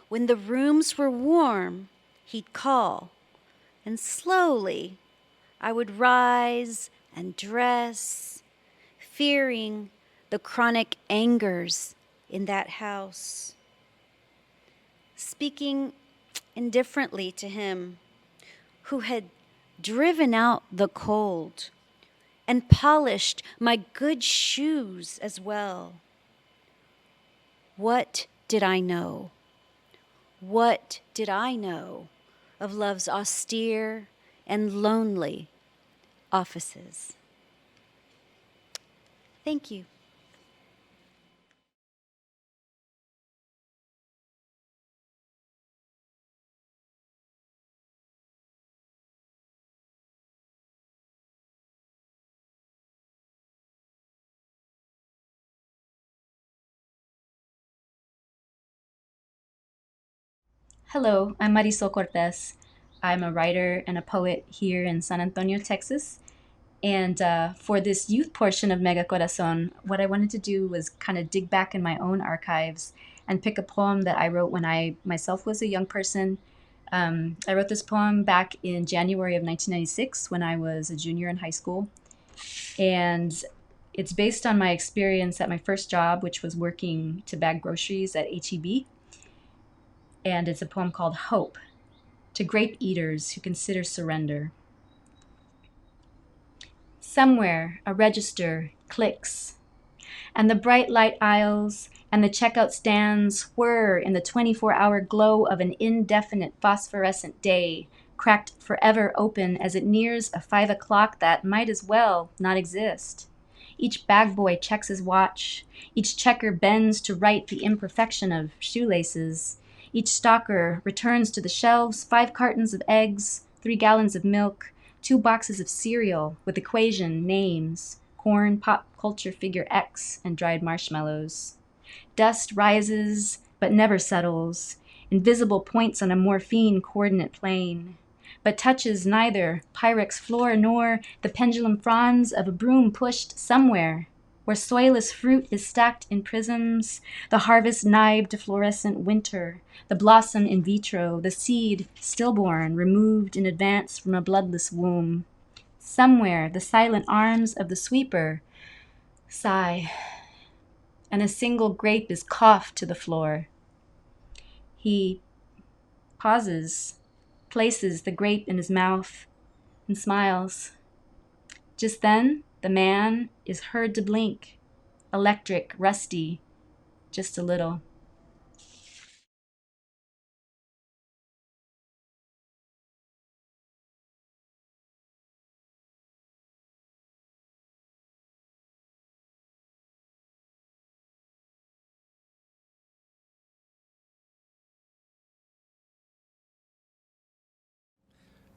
When the rooms were warm, he'd call, and slowly I would rise and dress, fearing the chronic angers in that house. Speaking indifferently to him, who had driven out the cold and polished my good shoes as well. What did I know? What did I know of love's austere and lonely offices? Thank you. Hello, I'm Marisol Cortez. I'm a writer and a poet here in San Antonio, Texas. And for this youth portion of Mega Corazón, what I wanted to do was kind of dig back in my own archives and pick a poem that I wrote when I myself was a young person. I wrote this poem back in January of 1996 when I was a junior in high school. And it's based on my experience at my first job, which was working to bag groceries at H-E-B. And it's a poem called Hope, to grape eaters who consider surrender. Somewhere a register clicks, and the bright light aisles and the checkout stands whir in the 24-hour glow of an indefinite phosphorescent day, cracked forever open as it nears a 5 o'clock that might as well not exist. Each bag boy checks his watch. Each checker bends to right the imperfection of shoelaces. Each stalker returns to the shelves 5 cartons of eggs, 3 gallons of milk, 2 boxes of cereal with equation names, corn, pop culture figure X, and dried marshmallows. Dust rises, but never settles, invisible points on a morphine coordinate plane, but touches neither Pyrex floor nor the pendulum fronds of a broom pushed somewhere, where soilless fruit is stacked in prisms, the harvest knived fluorescent winter, the blossom in vitro, the seed stillborn, removed in advance from a bloodless womb. Somewhere the silent arms of the sweeper sigh, and a single grape is coughed to the floor. He pauses, places the grape in his mouth, and smiles. Just then, the man is heard to blink, electric, rusty, just a little.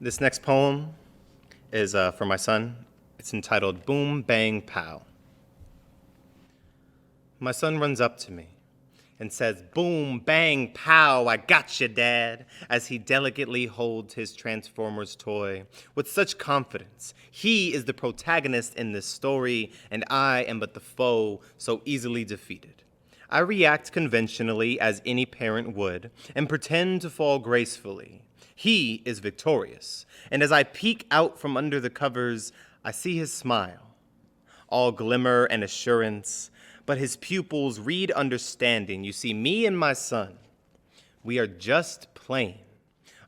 This next poem is for my son. It's entitled Boom, Bang, Pow. My son runs up to me and says, "Boom, bang, pow, I gotcha, Dad," as he delicately holds his Transformers toy with such confidence. He is the protagonist in this story, and I am but the foe so easily defeated. I react conventionally as any parent would and pretend to fall gracefully. He is victorious, and as I peek out from under the covers, I see his smile, all glimmer and assurance, but his pupils read understanding. You see, me and my son, we are just playing,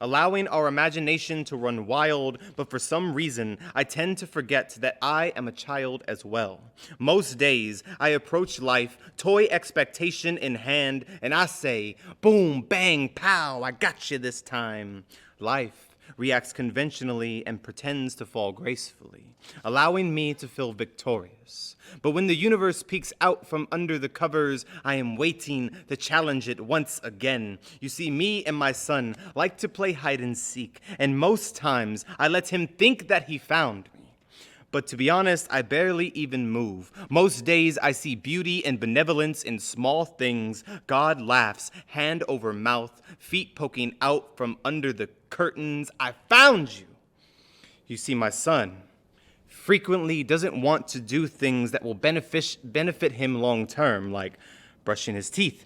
allowing our imagination to run wild, but for some reason, I tend to forget that I am a child as well. Most days, I approach life, toy expectation in hand, and I say, boom, bang, pow, I got you this time. Life reacts conventionally and pretends to fall gracefully, allowing me to feel victorious. But when the universe peeks out from under the covers, I am waiting to challenge it once again. You see, me and my son like to play hide and seek, and most times I let him think that he found me. But to be honest, I barely even move. Most days I see beauty and benevolence in small things. God laughs, hand over mouth, feet poking out from under the curtains. I found you. You see, my son frequently doesn't want to do things that will benefit him long term, like brushing his teeth.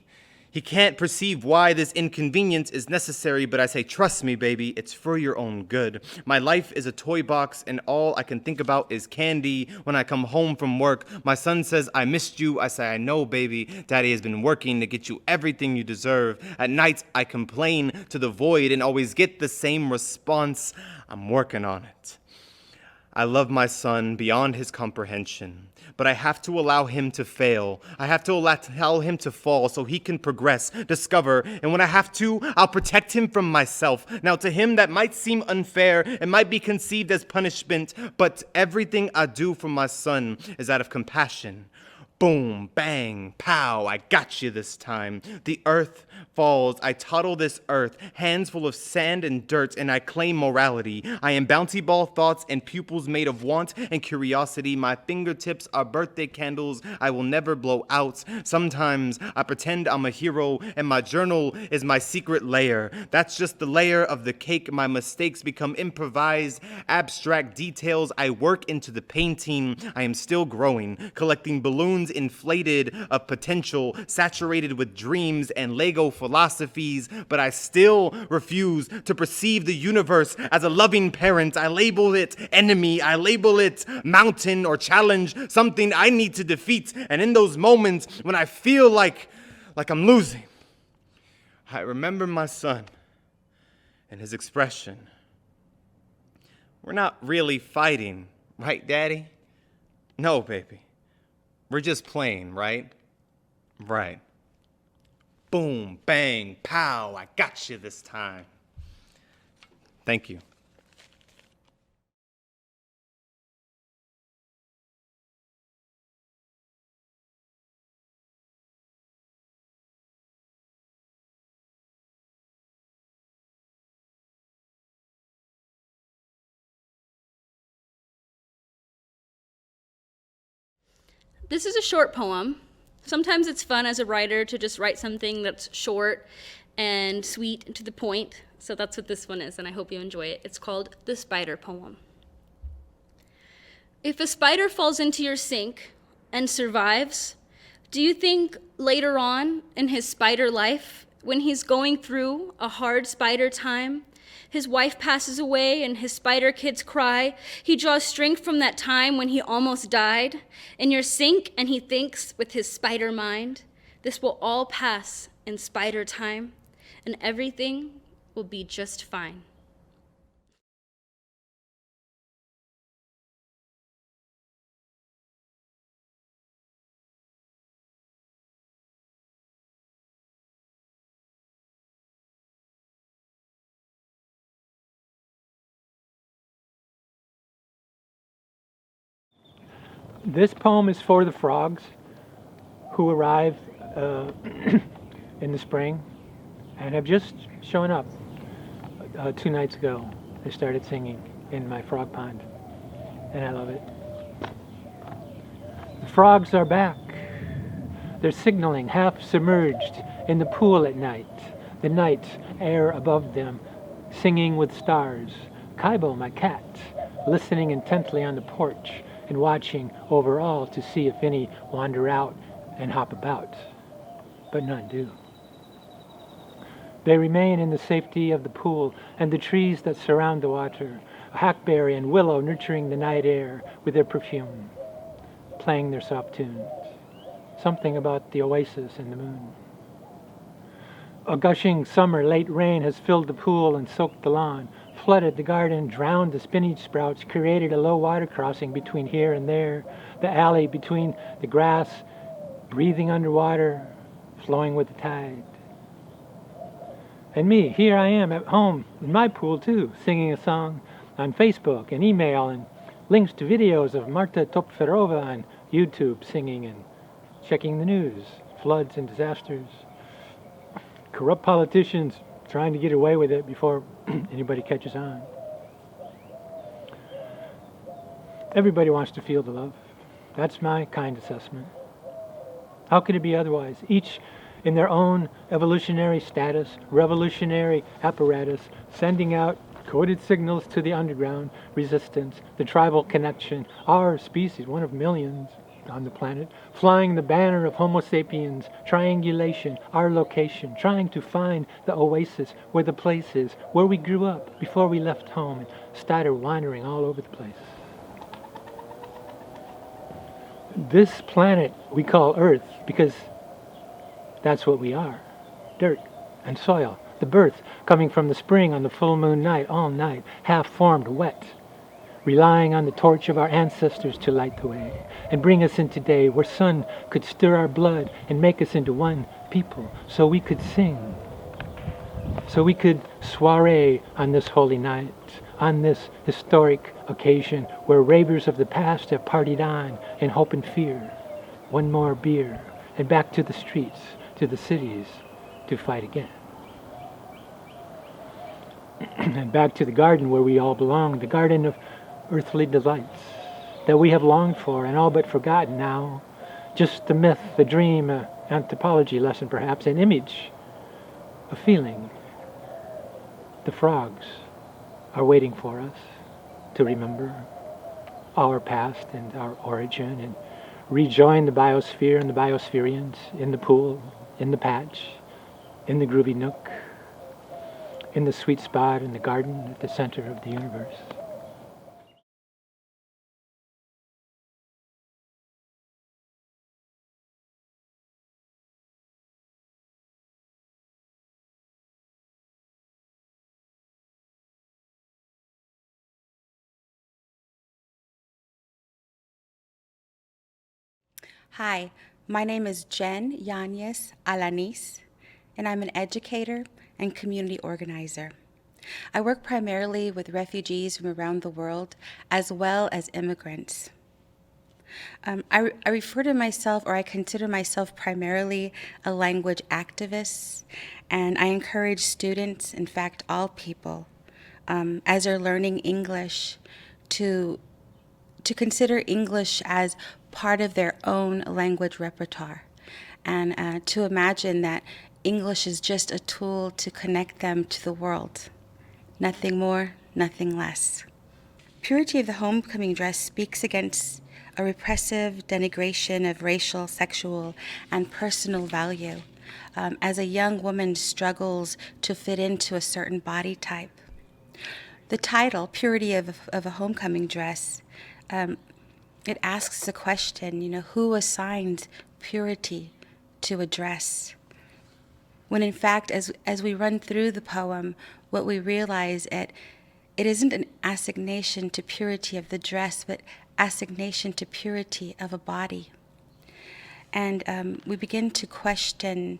He can't perceive why this inconvenience is necessary, but I say, trust me, baby, it's for your own good. My life is a toy box, and all I can think about is candy. When I come home from work, my son says, I missed you. I say, I know, baby. Daddy has been working to get you everything you deserve. At night, I complain to the void and always get the same response. I'm working on it. I love my son beyond his comprehension, but I have to allow him to fail. I have to allow him to fall so he can progress, discover, and when I have to, I'll protect him from myself. Now, to him, that might seem unfair. It might be conceived as punishment, but everything I do for my son is out of compassion. Boom, bang, pow, I got you this time. The earth falls. I toddle this earth, hands full of sand and dirt, and I claim morality. I am bouncy ball thoughts and pupils made of want and curiosity. My fingertips are birthday candles I will never blow out. Sometimes I pretend I'm a hero, and my journal is my secret layer. That's just the layer of the cake. My mistakes become improvised, abstract details I work into the painting. I am still growing, collecting balloons inflated of potential, saturated with dreams and Lego philosophies, but I still refuse to perceive the universe as a loving parent. I label it enemy, I label it mountain or challenge, something I need to defeat. And in those moments when I feel like I'm losing, I remember my son and his expression. We're not really fighting, right, Daddy? No, baby. We're just playing, right? Right. Boom, bang, pow, I got you this time. Thank you. This is a short poem. Sometimes it's fun as a writer to just write something that's short and sweet and to the point. So that's what this one is, and I hope you enjoy it. It's called The Spider Poem. If a spider falls into your sink and survives, do you think later on in his spider life, when he's going through a hard spider time, his wife passes away and his spider kids cry, he draws strength from that time when he almost died in your sink, and he thinks with his spider mind, this will all pass in spider time and everything will be just fine. This poem is for the frogs who arrive in the spring and have just shown up 2 nights ago. They started singing in my frog pond, and I love it. The frogs are back. They're signaling, half submerged in the pool at night. The night air above them, singing with stars. Kaibo, my cat, listening intently on the porch and watching over all to see if any wander out and hop about, but none do. They remain in the safety of the pool and the trees that surround the water, hackberry and willow nurturing the night air with their perfume, playing their soft tunes. Something about the oasis and the moon. A gushing summer late rain has filled the pool and soaked the lawn, flooded the garden, drowned the spinach sprouts, created a low water crossing between here and there, the alley between the grass, breathing underwater, flowing with the tide. And me, here I am at home in my pool too, singing a song on Facebook and email and links to videos of Marta Topferova on YouTube singing and checking the news, floods and disasters. Corrupt politicians trying to get away with it before anybody catches on. Everybody wants to feel the love. That's my kind assessment. How could it be otherwise? Each in their own evolutionary status, revolutionary apparatus, sending out coded signals to the underground resistance, the tribal connection, our species, one of millions on the planet, flying the banner of Homo sapiens, triangulation, our location, trying to find the oasis where the place is, where we grew up before we left home and started wandering all over the place. This planet we call Earth because that's what we are, dirt and soil, the birth coming from the spring on the full moon night, all night, half-formed, wet, relying on the torch of our ancestors to light the way and bring us into day where sun could stir our blood and make us into one people so we could sing, so we could soiree on this holy night, on this historic occasion where ravers of the past have partied on in hope and fear, one more beer, and back to the streets, to the cities, to fight again. And back to the garden where we all belong, the garden of earthly delights that we have longed for and all but forgotten now. Just the myth, the dream, an anthropology lesson perhaps, an image, a feeling. The frogs are waiting for us to remember our past and our origin and rejoin the biosphere and the biospherians in the pool, in the patch, in the groovy nook, in the sweet spot in the garden at the center of the universe. Hi, my name is Jen Yanez Alanis, and I'm an educator and community organizer. I work primarily with refugees from around the world, as well as immigrants. I refer to myself, or I consider myself primarily a language activist, and I encourage students, in fact all people, as they're learning English, to consider English as part of their own language repertoire, and to imagine that English is just a tool to connect them to the world. Nothing more, nothing less. Purity of the Homecoming Dress speaks against a repressive denigration of racial, sexual, and personal value as a young woman struggles to fit into a certain body type. The title, Purity of a Homecoming Dress, it asks the question, who assigns purity to a dress? When in fact, as we run through the poem, what we realize it isn't an assignation to purity of the dress, but assignation to purity of a body. And we begin to question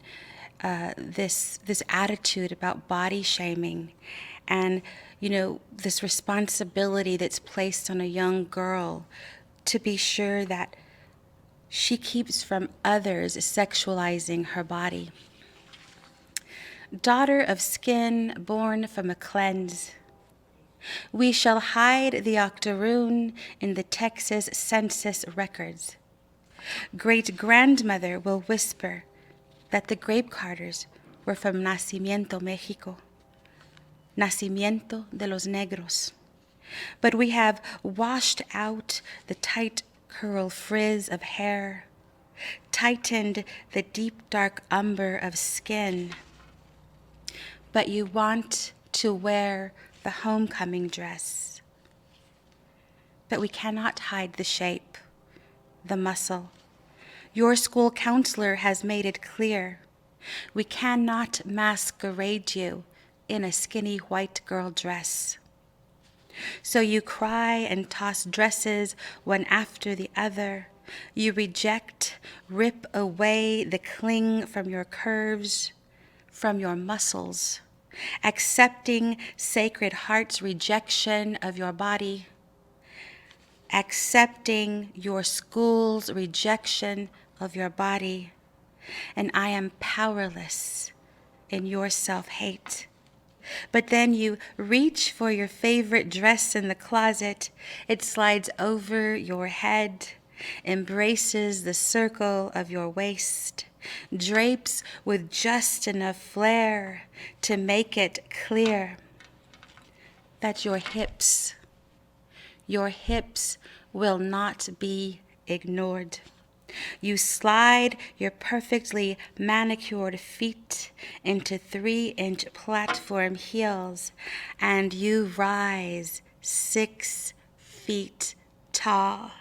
this attitude about body shaming, and this responsibility that's placed on a young girl to be sure that she keeps from others sexualizing her body. Daughter of skin born from a cleanse, we shall hide the octoroon in the Texas census records. Great-grandmother will whisper that the grape carters were from Nacimiento, Mexico. Nacimiento de los negros. But we have washed out the tight curl frizz of hair, tightened the deep dark umber of skin. but you want to wear the homecoming dress. But we cannot hide the shape, the muscle. Your school counselor has made it clear. We cannot masquerade you in a skinny white girl dress. So you cry and toss dresses one after the other. You reject, rip away the cling from your curves, from your muscles, accepting Sacred Heart's rejection of your body, accepting your school's rejection of your body. And I am powerless in your self-hate. But then you reach for your favorite dress in the closet. It slides over your head, embraces the circle of your waist, drapes with just enough flair to make it clear that your hips will not be ignored. You slide your perfectly manicured feet into 3-inch platform heels, and you rise 6 feet tall.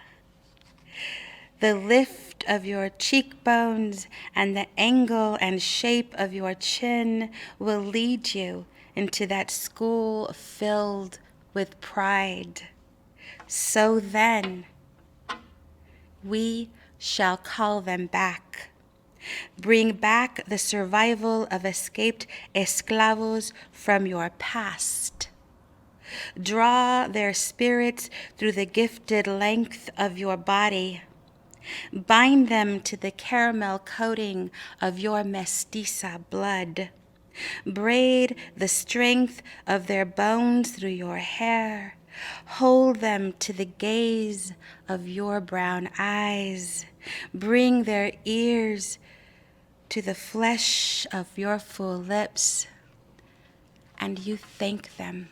The lift of your cheekbones and the angle and shape of your chin will lead you into that school filled with pride. So then, we shall call them back. Bring back the survival of escaped esclavos from your past. Draw their spirits through the gifted length of your body. Bind them to the caramel coating of your mestiza blood. Braid the strength of their bones through your hair. Hold them to the gaze of your brown eyes. Bring their ears to the flesh of your full lips, and you thank them.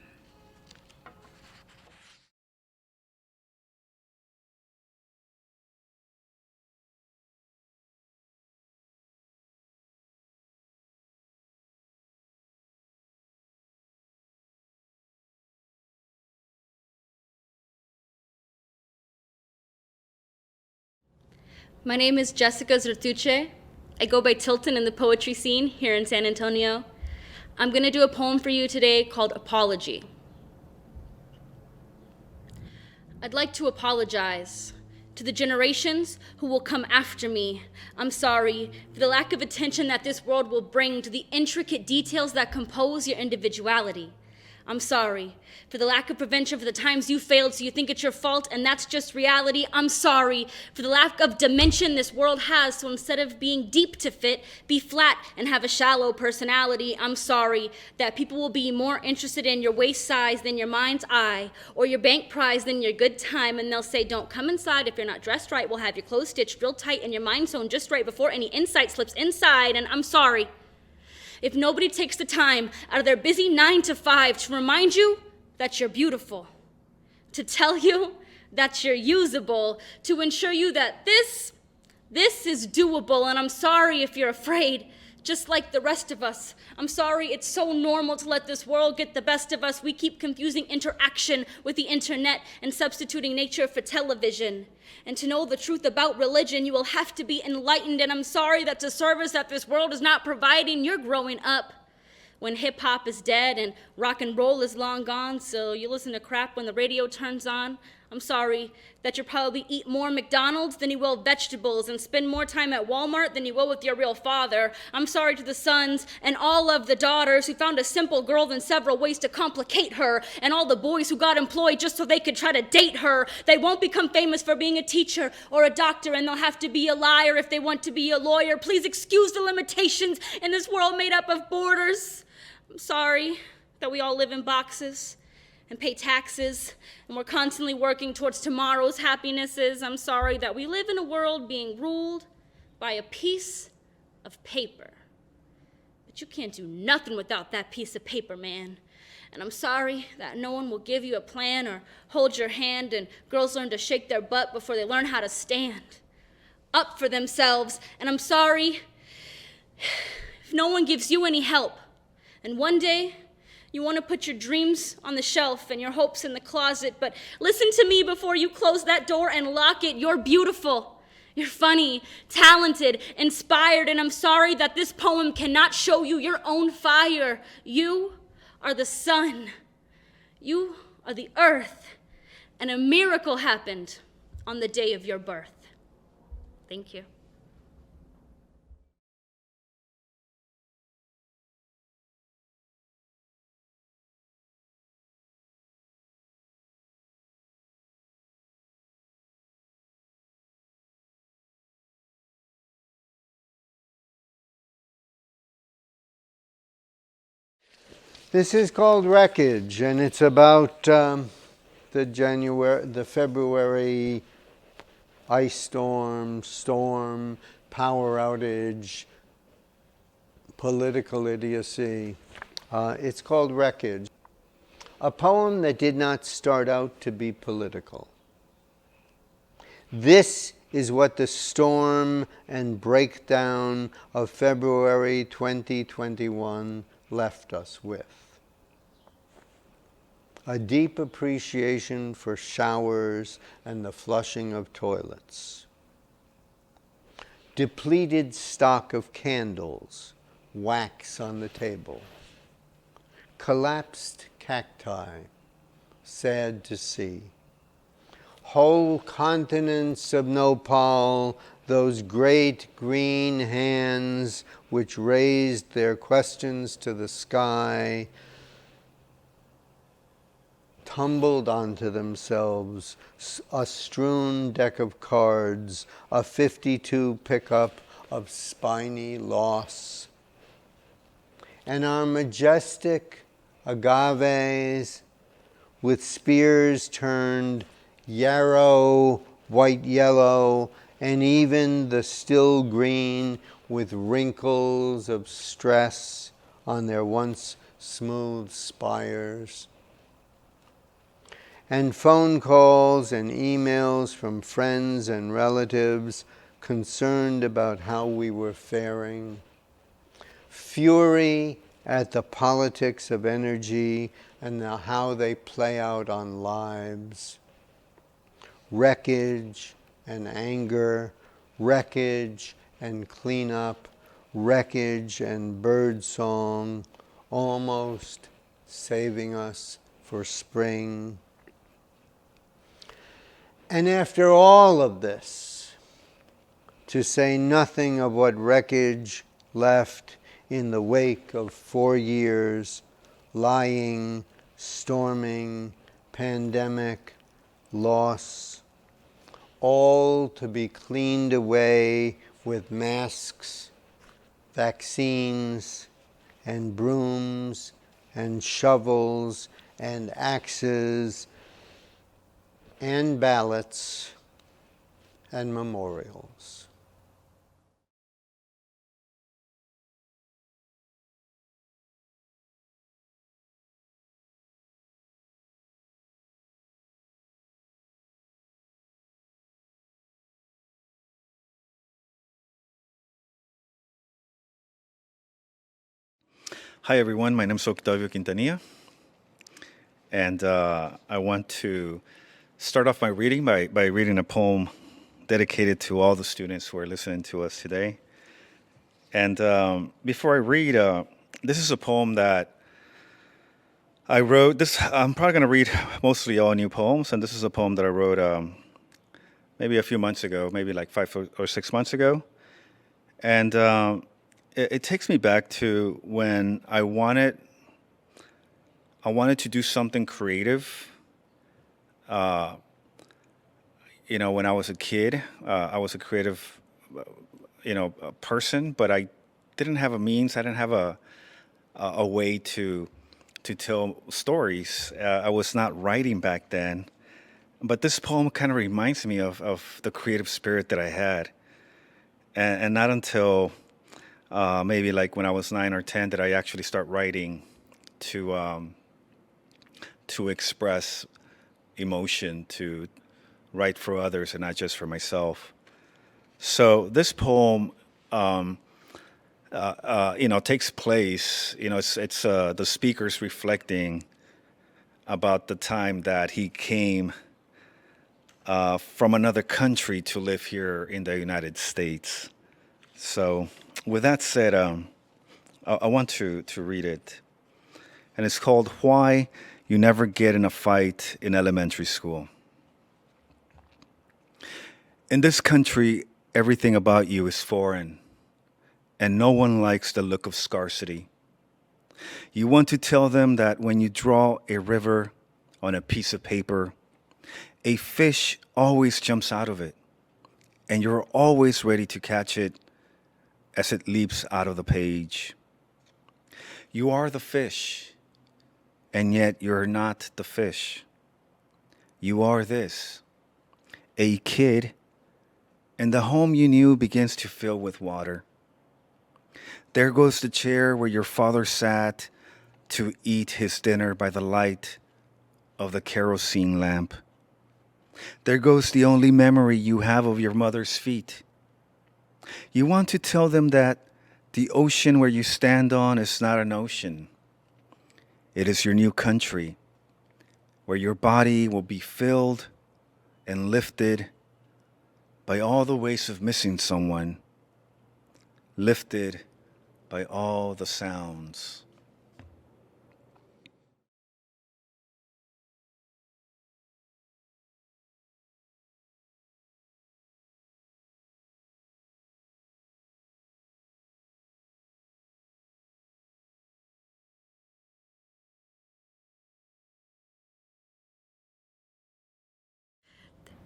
My name is Jessica Zertuche. I go by Tilton in the poetry scene here in San Antonio. I'm going to do a poem for you today called Apology. I'd like to apologize to the generations who will come after me. I'm sorry for the lack of attention that this world will bring to the intricate details that compose your individuality. I'm sorry for the lack of prevention for the times you failed so you think it's your fault and that's just reality. I'm sorry for the lack of dimension this world has, so instead of being deep to fit, be flat and have a shallow personality. I'm sorry that people will be more interested in your waist size than your mind's eye, or your bank prize than your good time, and they'll say, don't come inside if you're not dressed right. We'll have your clothes stitched real tight and your mind sewn just right before any insight slips inside. And I'm sorry if nobody takes the time out of their busy 9 to 5 to remind you that you're beautiful, to tell you that you're usable, to ensure you that this is doable. And I'm sorry if you're afraid, just like the rest of us. I'm sorry it's so normal to let this world get the best of us. We keep confusing interaction with the internet and substituting nature for television. And to know the truth about religion, you will have to be enlightened. And I'm sorry that the service that this world is not providing, you're growing up when hip hop is dead and rock and roll is long gone, so you listen to crap when the radio turns on. I'm sorry that you probably eat more McDonald's than you will vegetables and spend more time at Walmart than you will with your real father. I'm sorry to the sons and all of the daughters who found a simple girl in several ways to complicate her, and all the boys who got employed just so they could try to date her. They won't become famous for being a teacher or a doctor, and they'll have to be a liar if they want to be a lawyer. Please excuse the limitations in this world made up of borders. I'm sorry that we all live in boxes and pay taxes, and we're constantly working towards tomorrow's happinesses. I'm sorry that we live in a world being ruled by a piece of paper. But you can't do nothing without that piece of paper, man. And I'm sorry that no one will give you a plan or hold your hand, and girls learn to shake their butt before they learn how to stand up for themselves. And I'm sorry if no one gives you any help And one day, you want to put your dreams on the shelf and your hopes in the closet, but listen to me before you close that door and lock it. You're beautiful. You're funny, talented, inspired, and I'm sorry that this poem cannot show you your own fire. You are the sun. You are the earth. And a miracle happened on the day of your birth. Thank you. This is called Wreckage, and it's about the February ice storm, power outage, political idiocy. It's called Wreckage. A poem that did not start out to be political. This is what the storm and breakdown of February 2021 left us with. A deep appreciation for showers and the flushing of toilets. Depleted stock of candles, wax on the table. Collapsed cacti, sad to see. Whole continents of nopal, those great green hands which raised their questions to the sky, tumbled onto themselves, a strewn deck of cards, a 52 pickup of spiny loss. And our majestic agaves with spears turned yarrow, white yellow, and even the still green with wrinkles of stress on their once smooth spires. And phone calls and emails from friends and relatives concerned about how we were faring. Fury at the politics of energy and how they play out on lives. Wreckage and anger, wreckage and cleanup, wreckage and birdsong, almost saving us for spring. And after all of this, to say nothing of what wreckage left in the wake of 4 years, lying, storming, pandemic, loss, all to be cleaned away with masks, vaccines, and brooms, and shovels, and axes, and ballots, and memorials. Hi everyone, my name is Octavio Quintanilla, and I want to start off my reading by reading a poem dedicated to all the students who are listening to us today. And before I read, this is a poem that I wrote. I'm probably going to read mostly all new poems, and this is a poem that I wrote maybe a few months ago, maybe like 5 or 6 months ago. And it takes me back to when I wanted to do something creative. When I was a kid, I was a creative, person, but I didn't have a means. I didn't have a way to tell stories. I was not writing back then. But this poem kind of reminds me of the creative spirit that I had. And not until maybe like when I was 9 or 10 did I actually start writing to express emotion, to write for others and not just for myself. So this poem, takes place. It's the speakers reflecting about the time that he came from another country to live here in the United States. So, with that said, I want to read it, and it's called "Why You Never Get in a Fight in Elementary School." In this country, everything about you is foreign, and no one likes the look of scarcity. You want to tell them that when you draw a river on a piece of paper, a fish always jumps out of it, and you're always ready to catch it as it leaps out of the page. You are the fish, and yet you're not the fish. You are this, a kid, and the home you knew begins to fill with water. There goes the chair where your father sat to eat his dinner by the light of the kerosene lamp. There goes the only memory you have of your mother's feet. You want to tell them that the ocean where you stand on is not an ocean. It is your new country, where your body will be filled and lifted by all the ways of missing someone, lifted by all the sounds.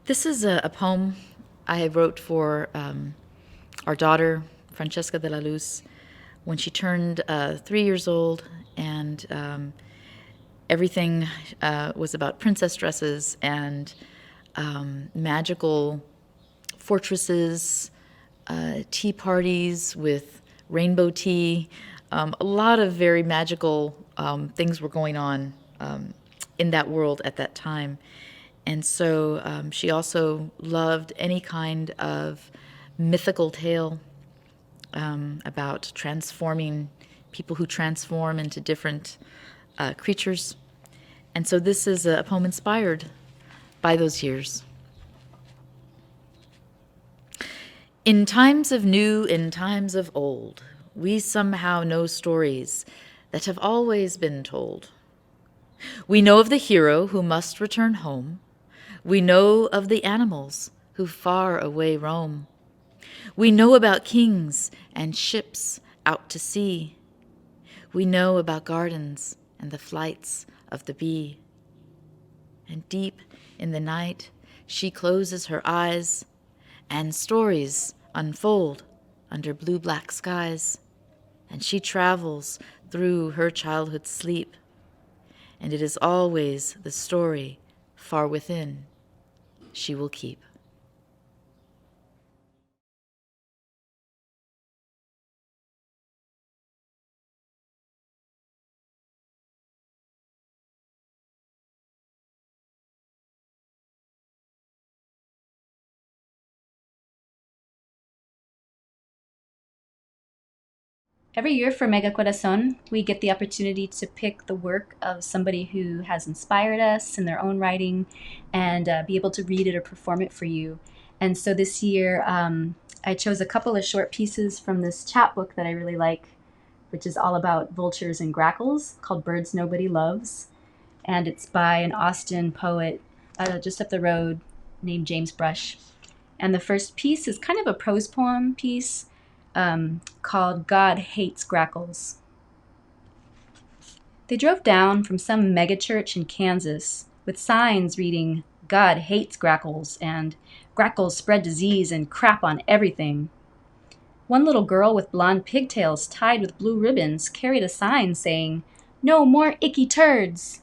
This is a poem I wrote for our daughter, Francesca de la Luz, when she turned 3 years old, and everything was about princess dresses and magical fortresses, tea parties with rainbow tea. A lot of very magical things were going on in that world at that time. And so she also loved any kind of mythical tale about transforming people who transform into different creatures. And so this is a poem inspired by those years. In times of new, in times of old, we somehow know stories that have always been told. We know of the hero who must return home. We know of the animals who far away roam. We know about kings and ships out to sea. We know about gardens and the flights of the bee. And deep in the night, she closes her eyes, and stories unfold under blue-black skies. And she travels through her childhood sleep, and it is always the story far within she will keep. Every year for Mega Corazón, we get the opportunity to pick the work of somebody who has inspired us in their own writing and be able to read it or perform it for you. And so this year, I chose a couple of short pieces from this chapbook that I really like, which is all about vultures and grackles, called Birds Nobody Loves. And it's by an Austin poet just up the road named James Brush. And the first piece is kind of a prose poem piece called God Hates Grackles. They drove down from some megachurch in Kansas with signs reading, God hates grackles, and grackles spread disease and crap on everything. One little girl with blonde pigtails tied with blue ribbons carried a sign saying, No more icky turds.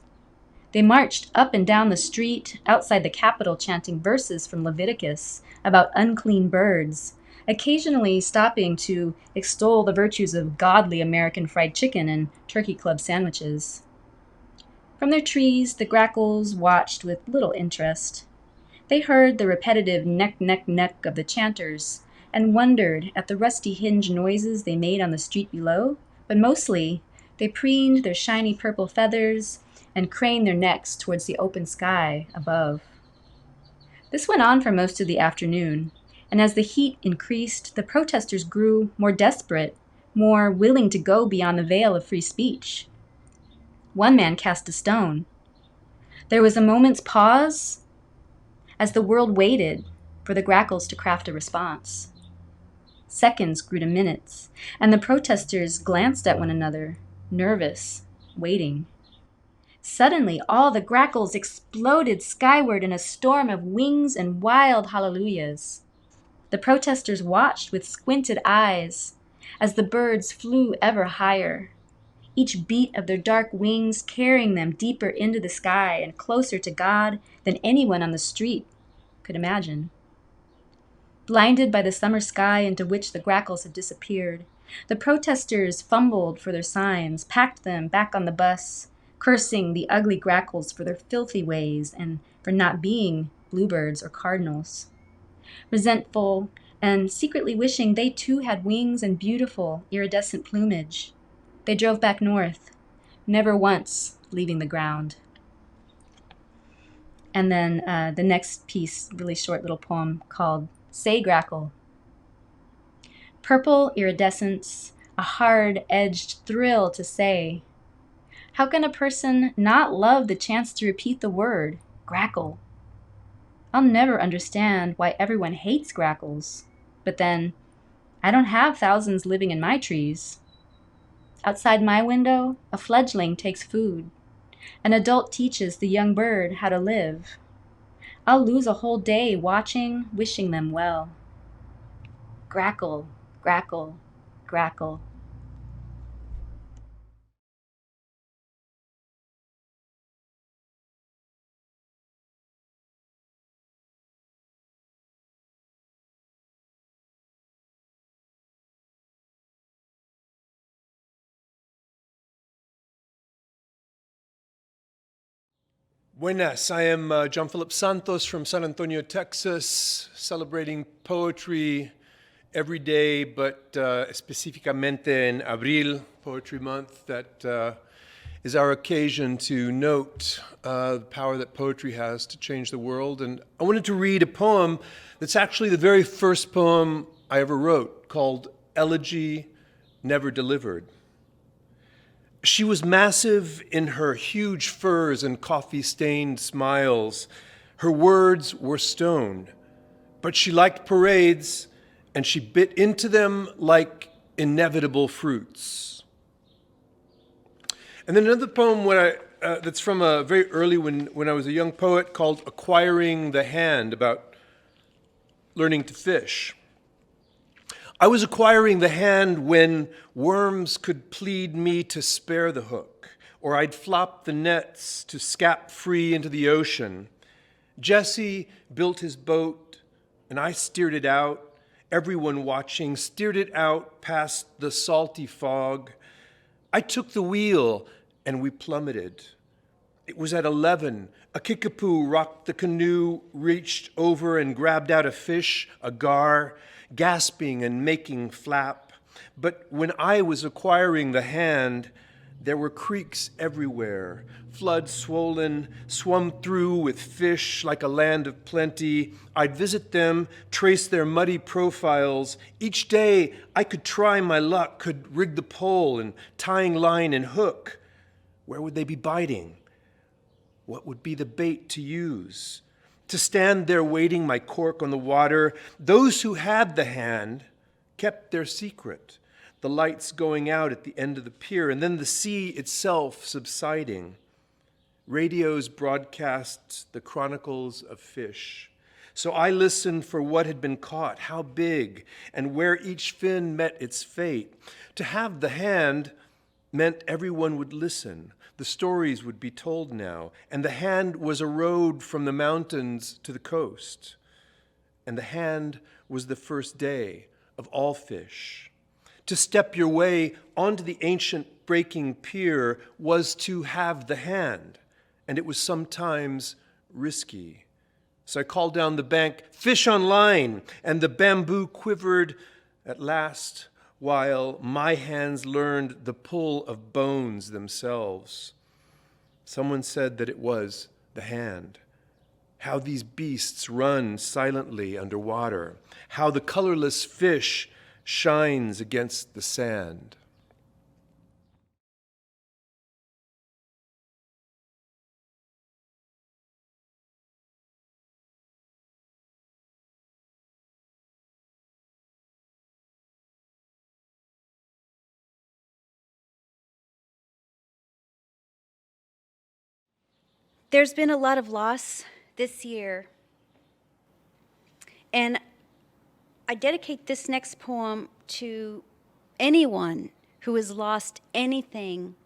They marched up and down the street outside the Capitol chanting verses from Leviticus about unclean birds, occasionally stopping to extol the virtues of godly American fried chicken and turkey club sandwiches. From their trees, the grackles watched with little interest. They heard the repetitive neck, neck, neck of the chanters and wondered at the rusty hinge noises they made on the street below, but mostly they preened their shiny purple feathers and craned their necks towards the open sky above. This went on for most of the afternoon, and as the heat increased, the protesters grew more desperate, more willing to go beyond the veil of free speech. One man cast a stone. There was a moment's pause as the world waited for the grackles to craft a response. Seconds grew to minutes, and the protesters glanced at one another, nervous, waiting. Suddenly, all the grackles exploded skyward in a storm of wings and wild hallelujahs. The protesters watched with squinted eyes as the birds flew ever higher, each beat of their dark wings carrying them deeper into the sky and closer to God than anyone on the street could imagine. Blinded by the summer sky into which the grackles had disappeared, the protesters fumbled for their signs, packed them back on the bus, cursing the ugly grackles for their filthy ways and for not being bluebirds or cardinals. Resentful and secretly wishing they too had wings and beautiful, iridescent plumage, they drove back north, never once leaving the ground. And then the next piece, really short little poem called Say Grackle. Purple iridescence, a hard-edged thrill to say. How can a person not love the chance to repeat the word, grackle? I'll never understand why everyone hates grackles, but then I don't have thousands living in my trees. Outside my window, a fledgling takes food. An adult teaches the young bird how to live. I'll lose a whole day watching, wishing them well. Grackle, grackle, grackle. Buenas, I am John Philip Santos from San Antonio, Texas, celebrating poetry every day, but específicamente en Abril, Poetry Month, that is our occasion to note the power that poetry has to change the world. And I wanted to read a poem that's actually the very first poem I ever wrote, called Elegy Never Delivered. She was massive in her huge furs and coffee-stained smiles. Her words were stone, but she liked parades, and she bit into them like inevitable fruits. And then another poem that's from a very early when I was a young poet, called Acquiring the Hand, about learning to fish. I was acquiring the hand when worms could plead me to spare the hook, or I'd flop the nets to scap free into the ocean. Jesse built his boat, and I steered it out, everyone watching, steered it out past the salty fog. I took the wheel, and we plummeted. It was at 11. A kickapoo rocked the canoe, reached over and grabbed out a fish, a gar, gasping and making flap. But when I was acquiring the hand, there were creeks everywhere, flood swollen, swum through with fish like a land of plenty. I'd visit them, trace their muddy profiles. Each day I could try my luck, could rig the pole and tying line and hook. Where would they be biting? What would be the bait to use? To stand there waiting my cork on the water. Those who had the hand kept their secret, the lights going out at the end of the pier, and then the sea itself subsiding. Radios broadcast the chronicles of fish. So I listened for what had been caught, how big, and where each fin met its fate. To have the hand meant everyone would listen. The stories would be told now, and the hand was a road from the mountains to the coast. And the hand was the first day of all fish. To step your way onto the ancient breaking pier was to have the hand, and it was sometimes risky. So I called down the bank, "Fish on line," and the bamboo quivered at last, while my hands learned the pull of bones themselves. Someone said that it was the hand. How these beasts run silently underwater. How the colorless fish shines against the sand. There's been a lot of loss this year, and I dedicate this next poem to anyone who has lost anything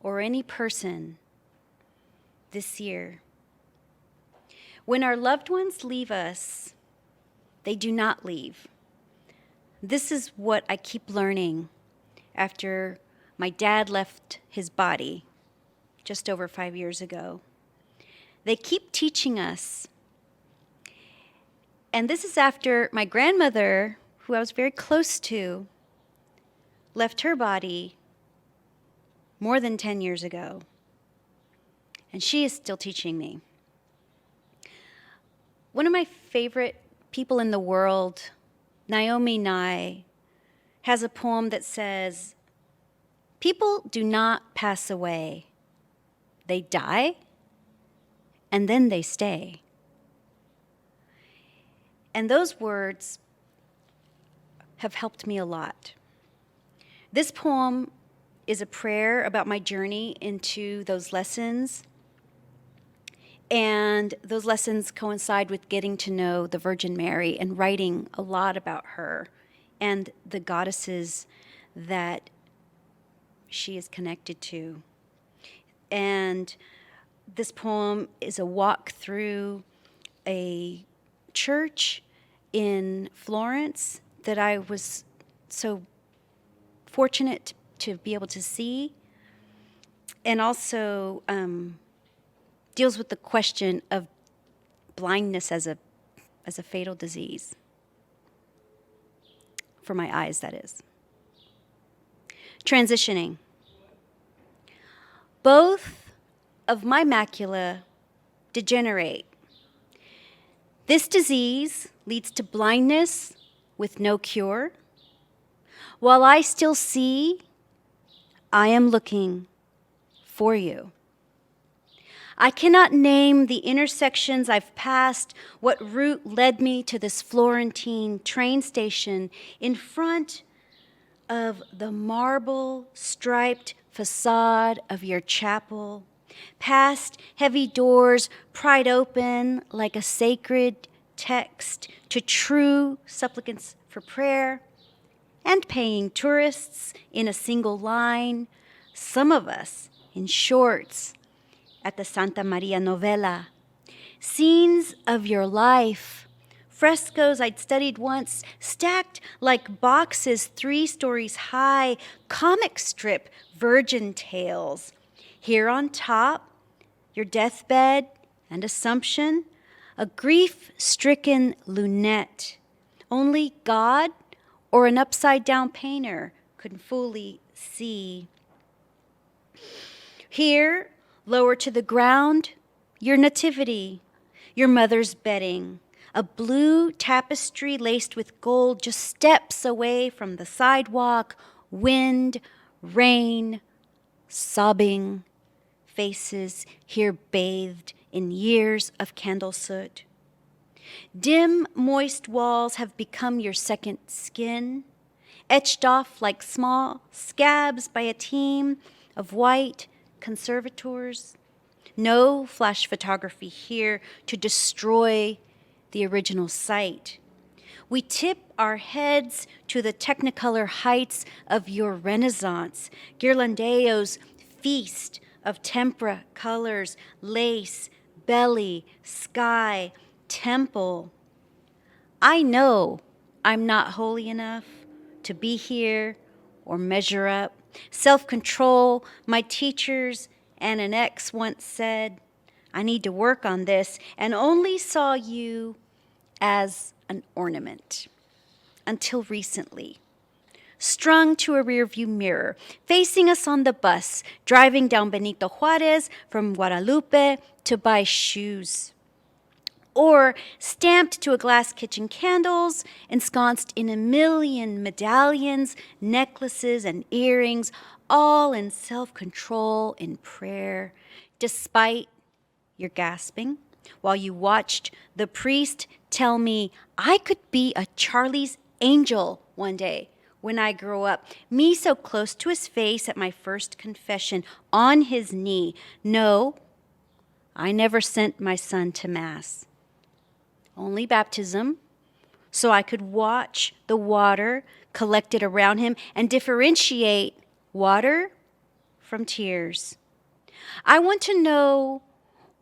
or any person this year. When our loved ones leave us, they do not leave. This is what I keep learning after my dad left his body just over 5 years ago. They keep teaching us. And this is after my grandmother, who I was very close to, left her body more than 10 years ago. And she is still teaching me. One of my favorite people in the world, Naomi Nye, has a poem that says, "People do not pass away. They die, and then they stay." And those words have helped me a lot. This poem is a prayer about my journey into those lessons, and those lessons coincide with getting to know the Virgin Mary and writing a lot about her and the goddesses that she is connected to. And this poem is a walk through a church in Florence that I was so fortunate to be able to see, and also deals with the question of blindness as a fatal disease. For my eyes, that is. Transitioning. Both of my macula degenerate. This disease leads to blindness with no cure. While I still see, I am looking for you. I cannot name the intersections I've passed, what route led me to this Florentine train station in front of the marble striped facade of your chapel, past heavy doors pried open like a sacred text to true supplicants for prayer, and paying tourists in a single line, some of us in shorts, at the Santa Maria Novella. Scenes of your life, frescoes I'd studied once, stacked like boxes 3 stories high, comic strip virgin tales. Here on top, your deathbed and Assumption, a grief-stricken lunette. Only God or an upside-down painter could fully see. Here, lower to the ground, your nativity, your mother's bedding, a blue tapestry laced with gold just steps away from the sidewalk, wind, rain, sobbing, faces here bathed in years of candle soot. Dim, moist walls have become your second skin, etched off like small scabs by a team of white conservators. No flash photography here to destroy the original site. We tip our heads to the technicolor heights of your Renaissance, Ghirlandaio's feast of tempera colors, lace, belly, sky, temple. I know I'm not holy enough to be here or measure up. Self-control, my teachers and an ex once said, I need to work on this, and only saw you as an ornament until recently. Strung to a rearview mirror, facing us on the bus, driving down Benito Juarez from Guadalupe to buy shoes. Or stamped to a glass kitchen candles, ensconced in a million medallions, necklaces, and earrings, all in self-control, in prayer, despite your gasping, while you watched the priest tell me I could be a Charlie's Angel one day when I grow up. Me so close to his face at my first confession, on his knee. No, I never sent my son to Mass. Only baptism, so I could watch the water collected around him and differentiate water from tears. I want to know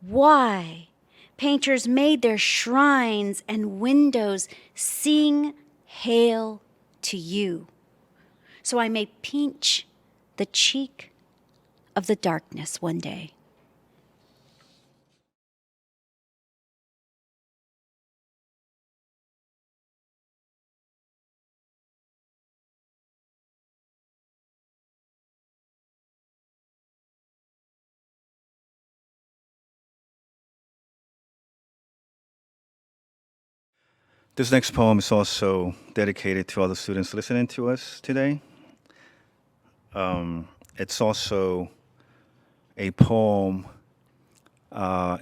why painters made their shrines and windows sing hail to you, so I may pinch the cheek of the darkness one day. This next poem is also dedicated to all the students listening to us today. It's also a poem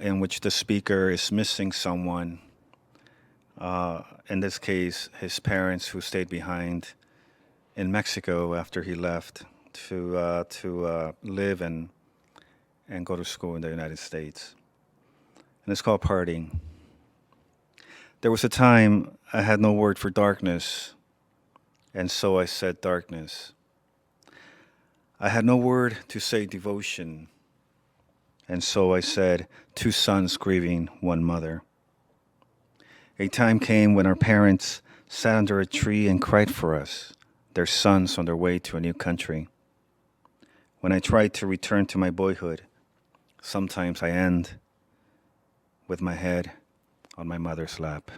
in which the speaker is missing someone. In this case, his parents who stayed behind in Mexico after he left to live and go to school in the United States. And it's called Parting. There was a time I had no word for darkness, and so I said darkness. I had no word to say devotion, and so I said 2 sons grieving 1 mother. A time came when our parents sat under a tree and cried for us, their sons on their way to a new country. When I tried to return to my boyhood, sometimes I end with my head on my mother's lap.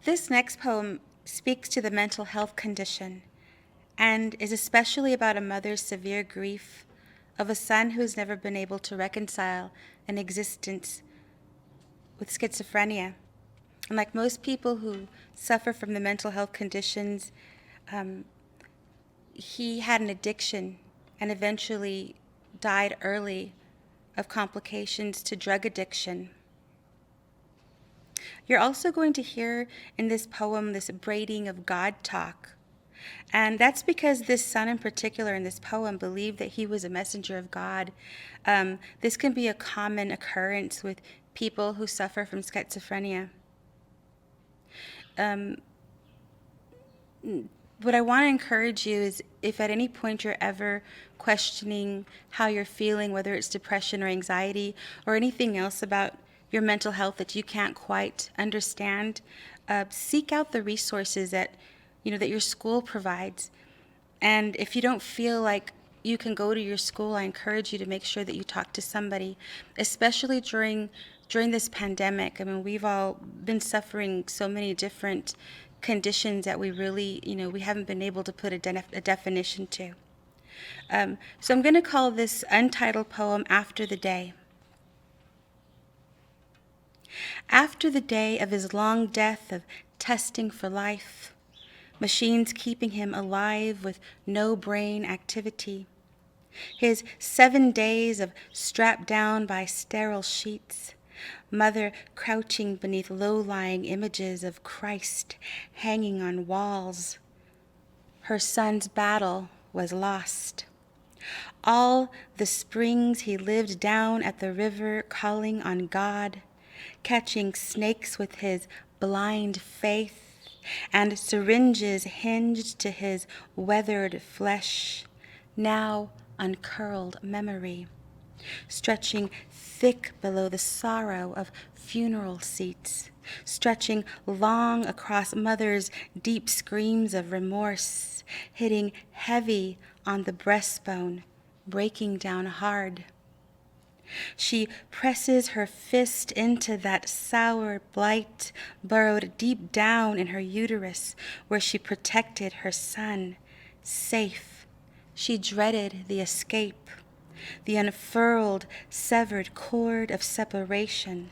This next poem speaks to the mental health condition and is especially about a mother's severe grief of a son who's never been able to reconcile an existence with schizophrenia. And like most people who suffer from the mental health conditions, he had an addiction and eventually died early of complications to drug addiction. You're also going to hear in this poem this braiding of God talk. And that's because this son in particular in this poem believed that he was a messenger of God. This can be a common occurrence with people who suffer from schizophrenia. What I want to encourage you is if at any point you're ever questioning how you're feeling, whether it's depression or anxiety or anything else about your mental health that you can't quite understand, seek out the resources that your school provides. And if you don't feel like you can go to your school, I encourage you to make sure that you talk to somebody, especially during this pandemic. I mean, we've all been suffering so many different conditions that we really, we haven't been able to put a definition to. So I'm going to call this untitled poem After the Day. After the day of his long death of testing for life, machines keeping him alive with no brain activity, his 7 days of strapped down by sterile sheets, mother crouching beneath low-lying images of Christ hanging on walls, her son's battle was lost. All the springs he lived down at the river calling on God, catching snakes with his blind faith, and syringes hinged to his weathered flesh, now uncurled memory, stretching thick below the sorrow of funeral seats, stretching long across mother's deep screams of remorse, hitting heavy on the breastbone, breaking down hard. She presses her fist into that sour blight burrowed deep down in her uterus where she protected her son, safe. She dreaded the escape, the unfurled, severed cord of separation,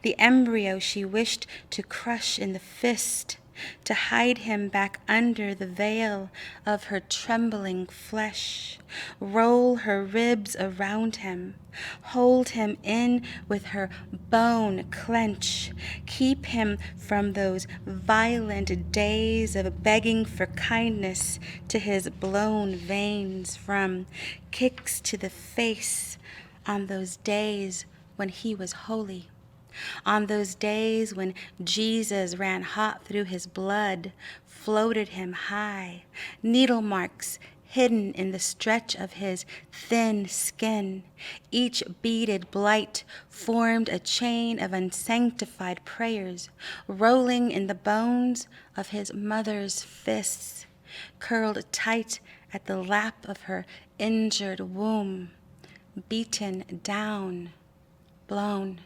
the embryo she wished to crush in the fist, to hide him back under the veil of her trembling flesh, roll her ribs around him, hold him in with her bone clench, keep him from those violent days of begging for kindness to his blown veins, from kicks to the face on those days when he was holy. On those days when Jesus ran hot through his blood, floated him high, needle marks hidden in the stretch of his thin skin, each beaded blight formed a chain of unsanctified prayers, rolling in the bones of his mother's fists, curled tight at the lap of her injured womb, beaten down, blown.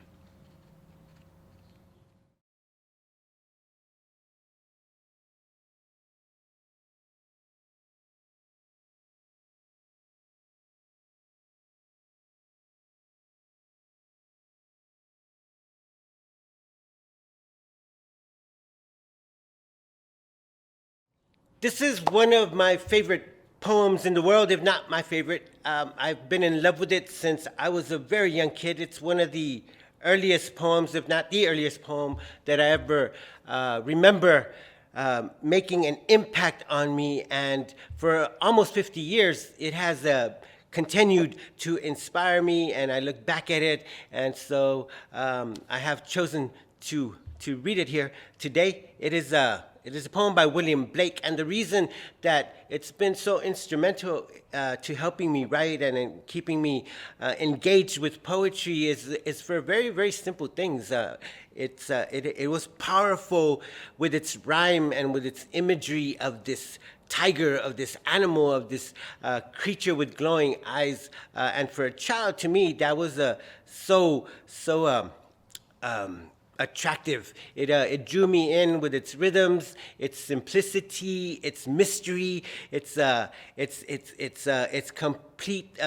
This is one of my favorite poems in the world, if not my favorite. I've been in love with it since I was a very young kid. It's one of the earliest poems, if not the earliest poem, that I ever remember making an impact on me. And for almost 50 years, it has continued to inspire me, and I look back at it. And so I have chosen to read it here today. It is a poem by William Blake, and the reason that it's been so instrumental to helping me write and in keeping me engaged with poetry is for very, very simple things. It was powerful with its rhyme and with its imagery of this tiger, of this animal, of this creature with glowing eyes. And for a child, to me, that was so attractive. It drew me in with its rhythms, its simplicity, its mystery, its complete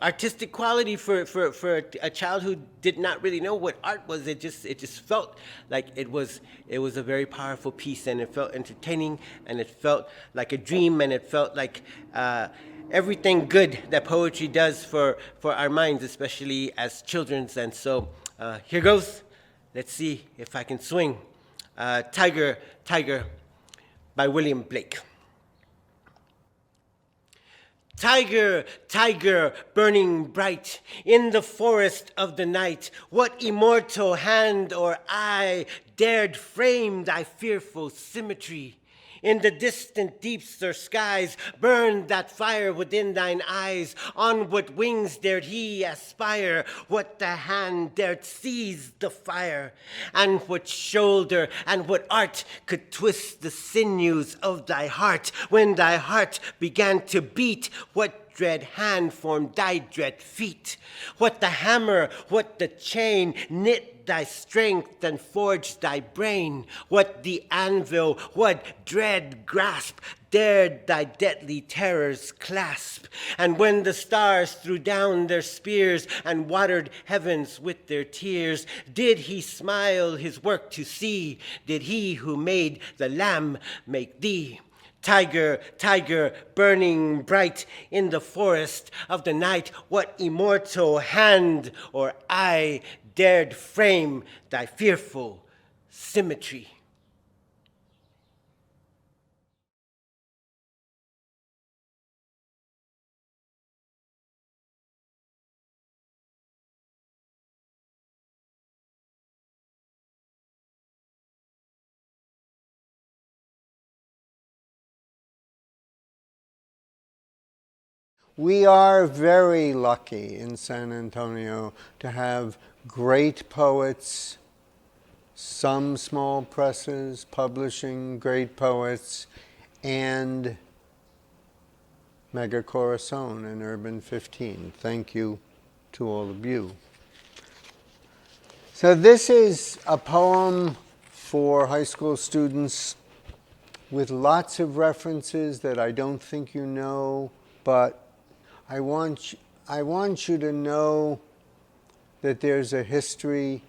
artistic quality for a child who did not really know what art was. It just felt like it was a very powerful piece, and it felt entertaining, and it felt like a dream, and it felt like everything good that poetry does for our minds, especially as children's. And so here goes. Let's see if I can swing. Tiger by William Blake. Tiger, tiger, burning bright in the forest of the night, what immortal hand or eye dared frame thy fearful symmetry? In the distant deeps or skies burned that fire within thine eyes. On what wings dared he aspire? What the hand dared seize the fire? And what shoulder and what art could twist the sinews of thy heart? When thy heart began to beat, what dread hand formed thy dread feet? What the hammer, what the chain knit thy strength and forged thy brain? What the anvil, what dread grasp dared thy deadly terrors clasp? And when the stars threw down their spears and watered heavens with their tears, did he smile his work to see? Did he who made the lamb make thee? Tiger, tiger, burning bright in the forest of the night, what immortal hand or eye dared frame thy fearful symmetry? We are very lucky in San Antonio to have great poets, some small presses publishing great poets, and Mega Corazón and URBAN-15. Thank you to all of you. So this is a poem for high school students with lots of references that I don't think you know, but I want you to know that there's a history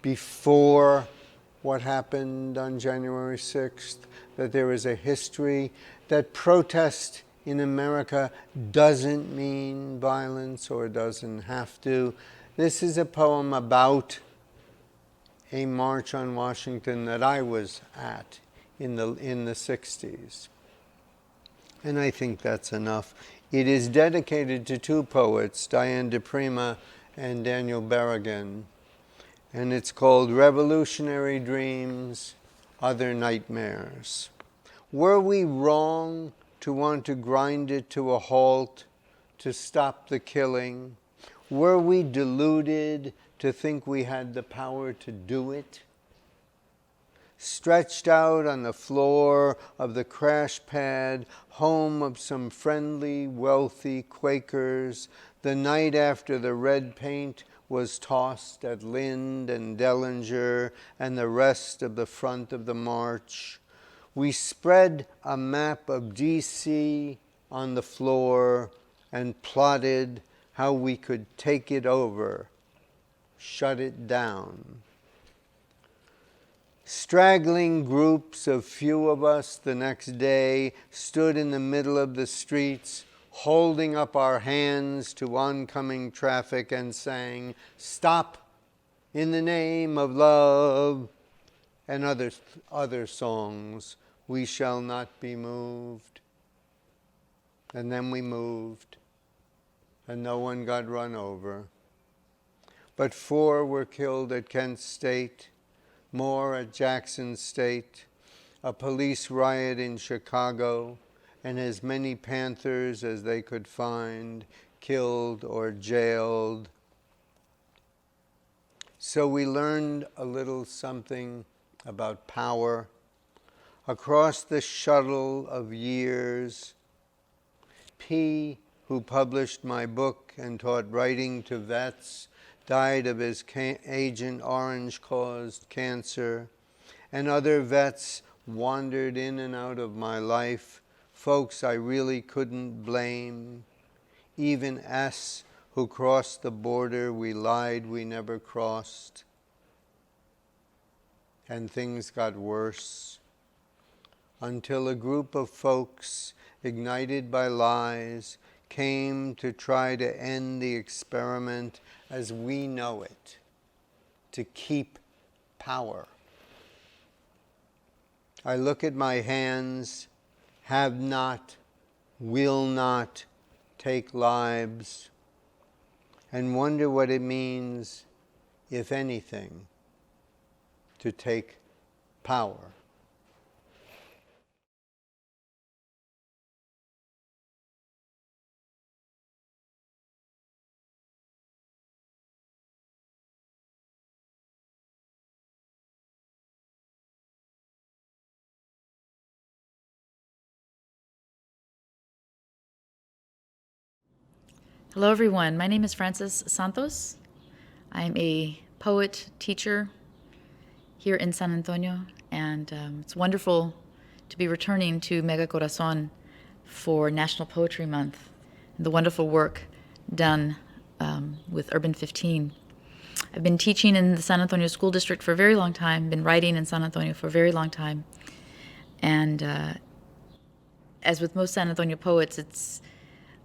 before what happened on January 6th, that there is a history, that protest in America doesn't mean violence or doesn't have to. This is a poem about a march on Washington that I was at in the 60s. And I think that's enough. It is dedicated to two poets, Diane de Prima and Daniel Berrigan. And it's called Revolutionary Dreams, Other Nightmares. Were we wrong to want to grind it to a halt, to stop the killing? Were we deluded to think we had the power to do it? Stretched out on the floor of the crash pad, home of some friendly, wealthy Quakers, the night after the red paint was tossed at Lind and Dellinger and the rest of the front of the march, we spread a map of D.C. on the floor and plotted how we could take it over, shut it down. Straggling groups of few of us the next day stood in the middle of the streets, holding up our hands to oncoming traffic and sang, "Stop in the name of love," and other songs, "We shall not be moved." And then we moved, and no one got run over. But 4 were killed at Kent State, more at Jackson State, a police riot in Chicago, and as many Panthers as they could find, killed or jailed. So we learned a little something about power. Across the shuttle of years, P., who published my book and taught writing to vets, died of his Agent Orange-caused cancer, and other vets wandered in and out of my life, folks I really couldn't blame. Even S., who crossed the border, we lied we never crossed. And things got worse, until a group of folks, ignited by lies, came to try to end the experiment as we know it, to keep power. I look at my hands, have not, will not take lives, and wonder what it means, if anything, to take power. Hello, everyone. My name is Frances Santos. I'm a poet, teacher here in San Antonio, and it's wonderful to be returning to Mega Corazón for National Poetry Month and the wonderful work done with URBAN-15. I've been teaching in the San Antonio School District for a very long time, been writing in San Antonio for a very long time, and as with most San Antonio poets, it's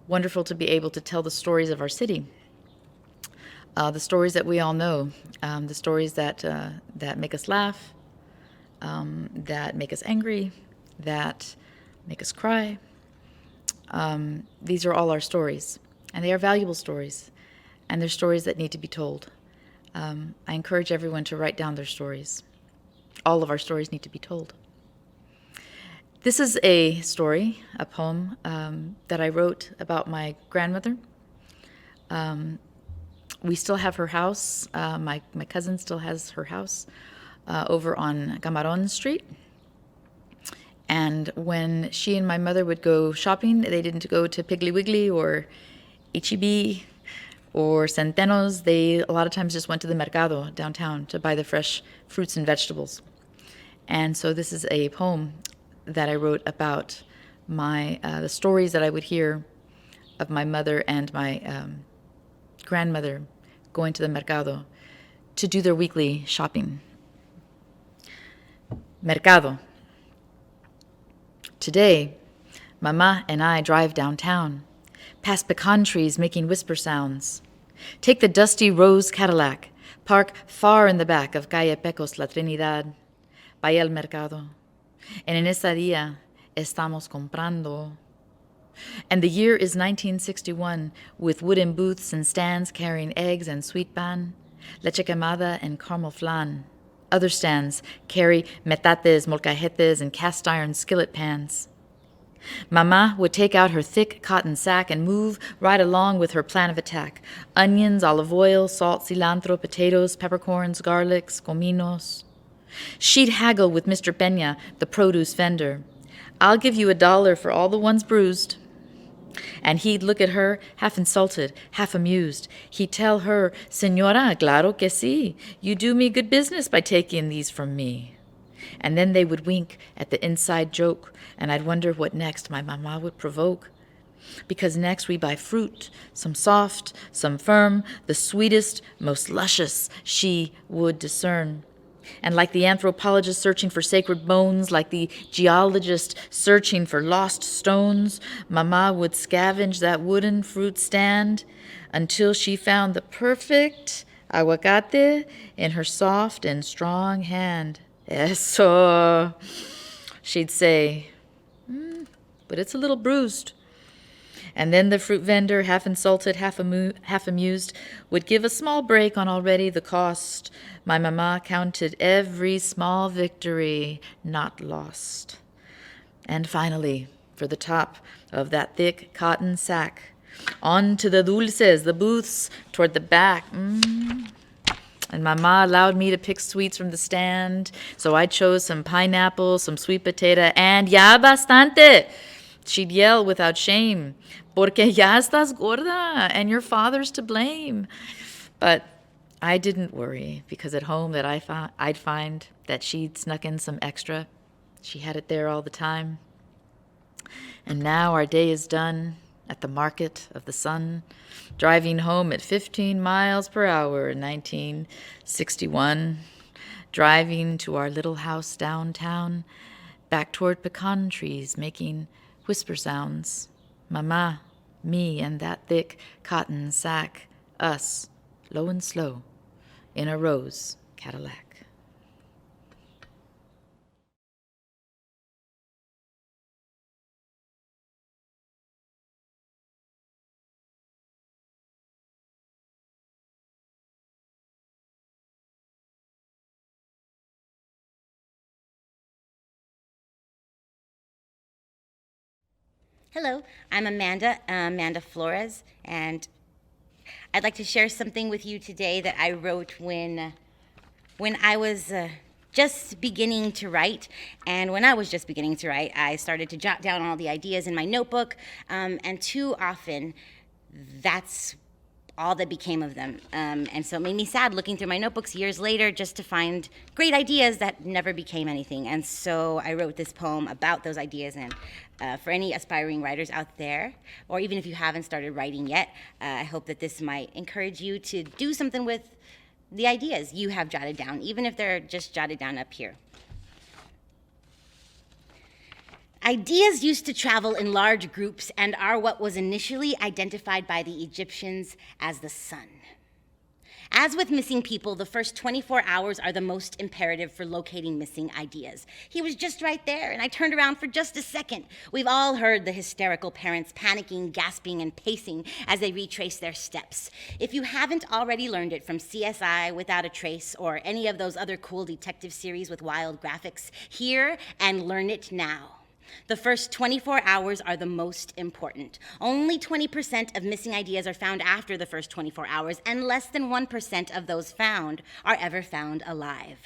wonderful to be able to tell the stories of our city, the stories that we all know, the stories that make us laugh, that make us angry, that make us cry. These are all our stories, and they are valuable stories, and they're stories that need to be told. I encourage everyone to write down their stories. All of our stories need to be told. This is a story, a poem that I wrote about my grandmother. We still have her house. My cousin still has her house over on Camaron Street. And when she and my mother would go shopping, they didn't go to Piggly Wiggly or H-E-B or Centenos. They a lot of times just went to the Mercado downtown to buy the fresh fruits and vegetables. And so this is a poem that I wrote about the stories that I would hear of my mother and my grandmother going to the Mercado to do their weekly shopping. Mercado. Today, Mama and I drive downtown, past pecan trees making whisper sounds. Take the dusty rose Cadillac, park far in the back of Calle Pecos La Trinidad, vaya al mercado. And en esa día estamos comprando. And the year is 1961, with wooden booths and stands carrying eggs and sweet pan, leche quemada and caramel flan. Other stands carry metates, molcajetes, and cast iron skillet pans. Mama would take out her thick cotton sack and move right along with her plan of attack. Onions, olive oil, salt, cilantro, potatoes, peppercorns, garlics, cominos. She'd haggle with Mr. Peña, the produce vendor. I'll give you $1 for all the ones bruised. And he'd look at her, half insulted, half amused. He'd tell her, Señora, claro que sí, you do me good business by taking these from me. And then they would wink at the inside joke, and I'd wonder what next my mama would provoke. Because next we buy fruit, some soft, some firm, the sweetest, most luscious she would discern. And like the anthropologist searching for sacred bones, like the geologist searching for lost stones, Mama would scavenge that wooden fruit stand until she found the perfect aguacate in her soft and strong hand. Eso, she'd say, but it's a little bruised. And then the fruit vendor, half insulted, half amused, would give a small break on already the cost. My mama counted every small victory not lost. And finally, for the top of that thick cotton sack, on to the dulces, the booths, toward the back. And Mama allowed me to pick sweets from the stand, so I chose some pineapple, some sweet potato, and ya bastante. She'd yell without shame, porque ya estás gorda, and your father's to blame. But I didn't worry, because at home that I'd find that she'd snuck in some extra. She had it there all the time. And now our day is done at the market of the sun, driving home at 15 miles per hour in 1961, driving to our little house downtown, back toward pecan trees, making whisper sounds. Mama, me, and that thick cotton sack, us, low and slow, in a rose Cadillac. Hello, I'm Amanda Flores, and I'd like to share something with you today that I wrote when I was just beginning to write. And when I was just beginning to write, I started to jot down all the ideas in my notebook, and too often, that's all that became of them. And so it made me sad looking through my notebooks years later just to find great ideas that never became anything. And so I wrote this poem about those ideas. And for any aspiring writers out there, or even if you haven't started writing yet, I hope that this might encourage you to do something with the ideas you have jotted down, even if they're just jotted down up here. Ideas used to travel in large groups and are what was initially identified by the Egyptians as the sun. As with missing people, the first 24 hours are the most imperative for locating missing ideas. He was just right there, and I turned around for just a second. We've all heard the hysterical parents panicking, gasping, and pacing as they retrace their steps. If you haven't already learned it from CSI Without a Trace or any of those other cool detective series with wild graphics, hear and learn it now. The first 24 hours are the most important. Only 20% of missing ideas are found after the first 24 hours, and less than 1% of those found are ever found alive.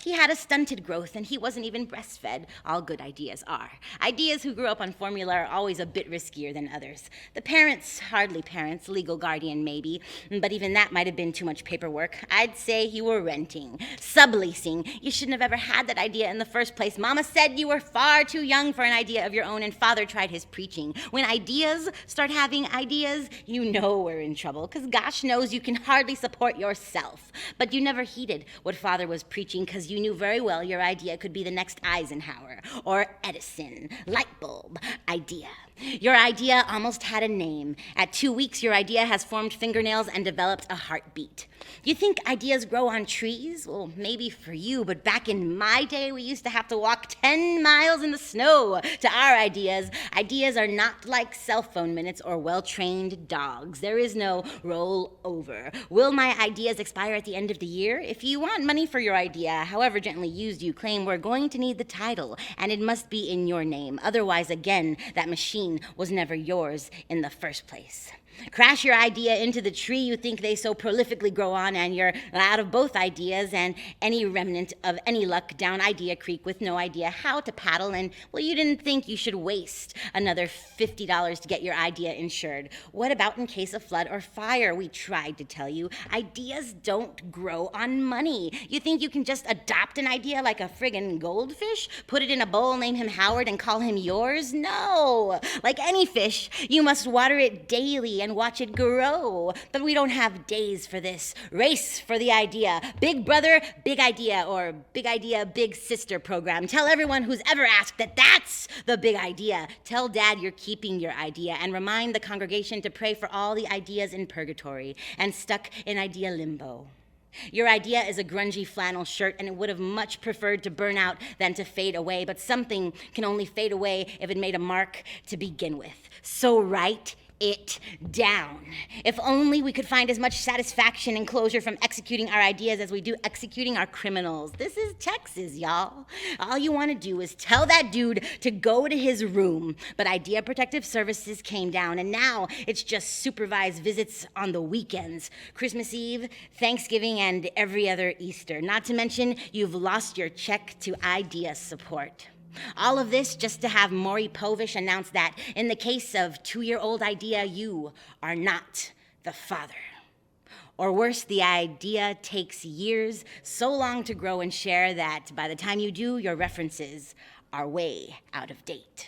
He had a stunted growth, and he wasn't even breastfed. All good ideas are. Ideas who grew up on formula are always a bit riskier than others. The parents, hardly parents, legal guardian maybe, but even that might have been too much paperwork. I'd say you were renting, subleasing. You shouldn't have ever had that idea in the first place. Mama said you were far too young for an idea of your own, and Father tried his preaching. When ideas start having ideas, you know we're in trouble, because gosh knows you can hardly support yourself. But you never heeded what Father was preaching, because you knew very well your idea could be the next Eisenhower or Edison light bulb idea. Your idea almost had a name. At 2 weeks, your idea has formed fingernails and developed a heartbeat. You think ideas grow on trees? Well, maybe for you, but back in my day, we used to have to walk 10 miles in the snow to our ideas. Ideas are not like cell phone minutes or well-trained dogs. There is no roll over. Will my ideas expire at the end of the year? If you want money for your idea, however gently used you claim, we're going to need the title, and it must be in your name. Otherwise, again, that machine was never yours in the first place. Crash your idea into the tree you think they so prolifically grow on, and you're out of both ideas and any remnant of any luck down Idea Creek with no idea how to paddle, and, well, you didn't think you should waste another $50 to get your idea insured. What about in case of flood or fire? We tried to tell you. Ideas don't grow on money. You think you can just adopt an idea like a friggin' goldfish, put it in a bowl, name him Howard, and call him yours? No. Like any fish, you must water it daily and watch it grow. But we don't have days for this. Race for the idea. Big brother, big idea, or big idea, big sister program. Tell everyone who's ever asked that that's the big idea. Tell Dad you're keeping your idea, and remind the congregation to pray for all the ideas in purgatory and stuck in idea limbo. Your idea is a grungy flannel shirt, and it would have much preferred to burn out than to fade away, but something can only fade away if it made a mark to begin with. So write it down. If only we could find as much satisfaction and closure from executing our ideas as we do executing our criminals. This is Texas, y'all. All you want to do is tell that dude to go to his room. But Idea Protective Services came down, and now it's just supervised visits on the weekends. Christmas Eve, Thanksgiving, and every other Easter. Not to mention, you've lost your check to Idea Support. All of this just to have Maury Povich announce that in the case of 2-year-old idea, you are not the father. Or worse, the idea takes years, so long to grow and share that by the time you do, your references are way out of date.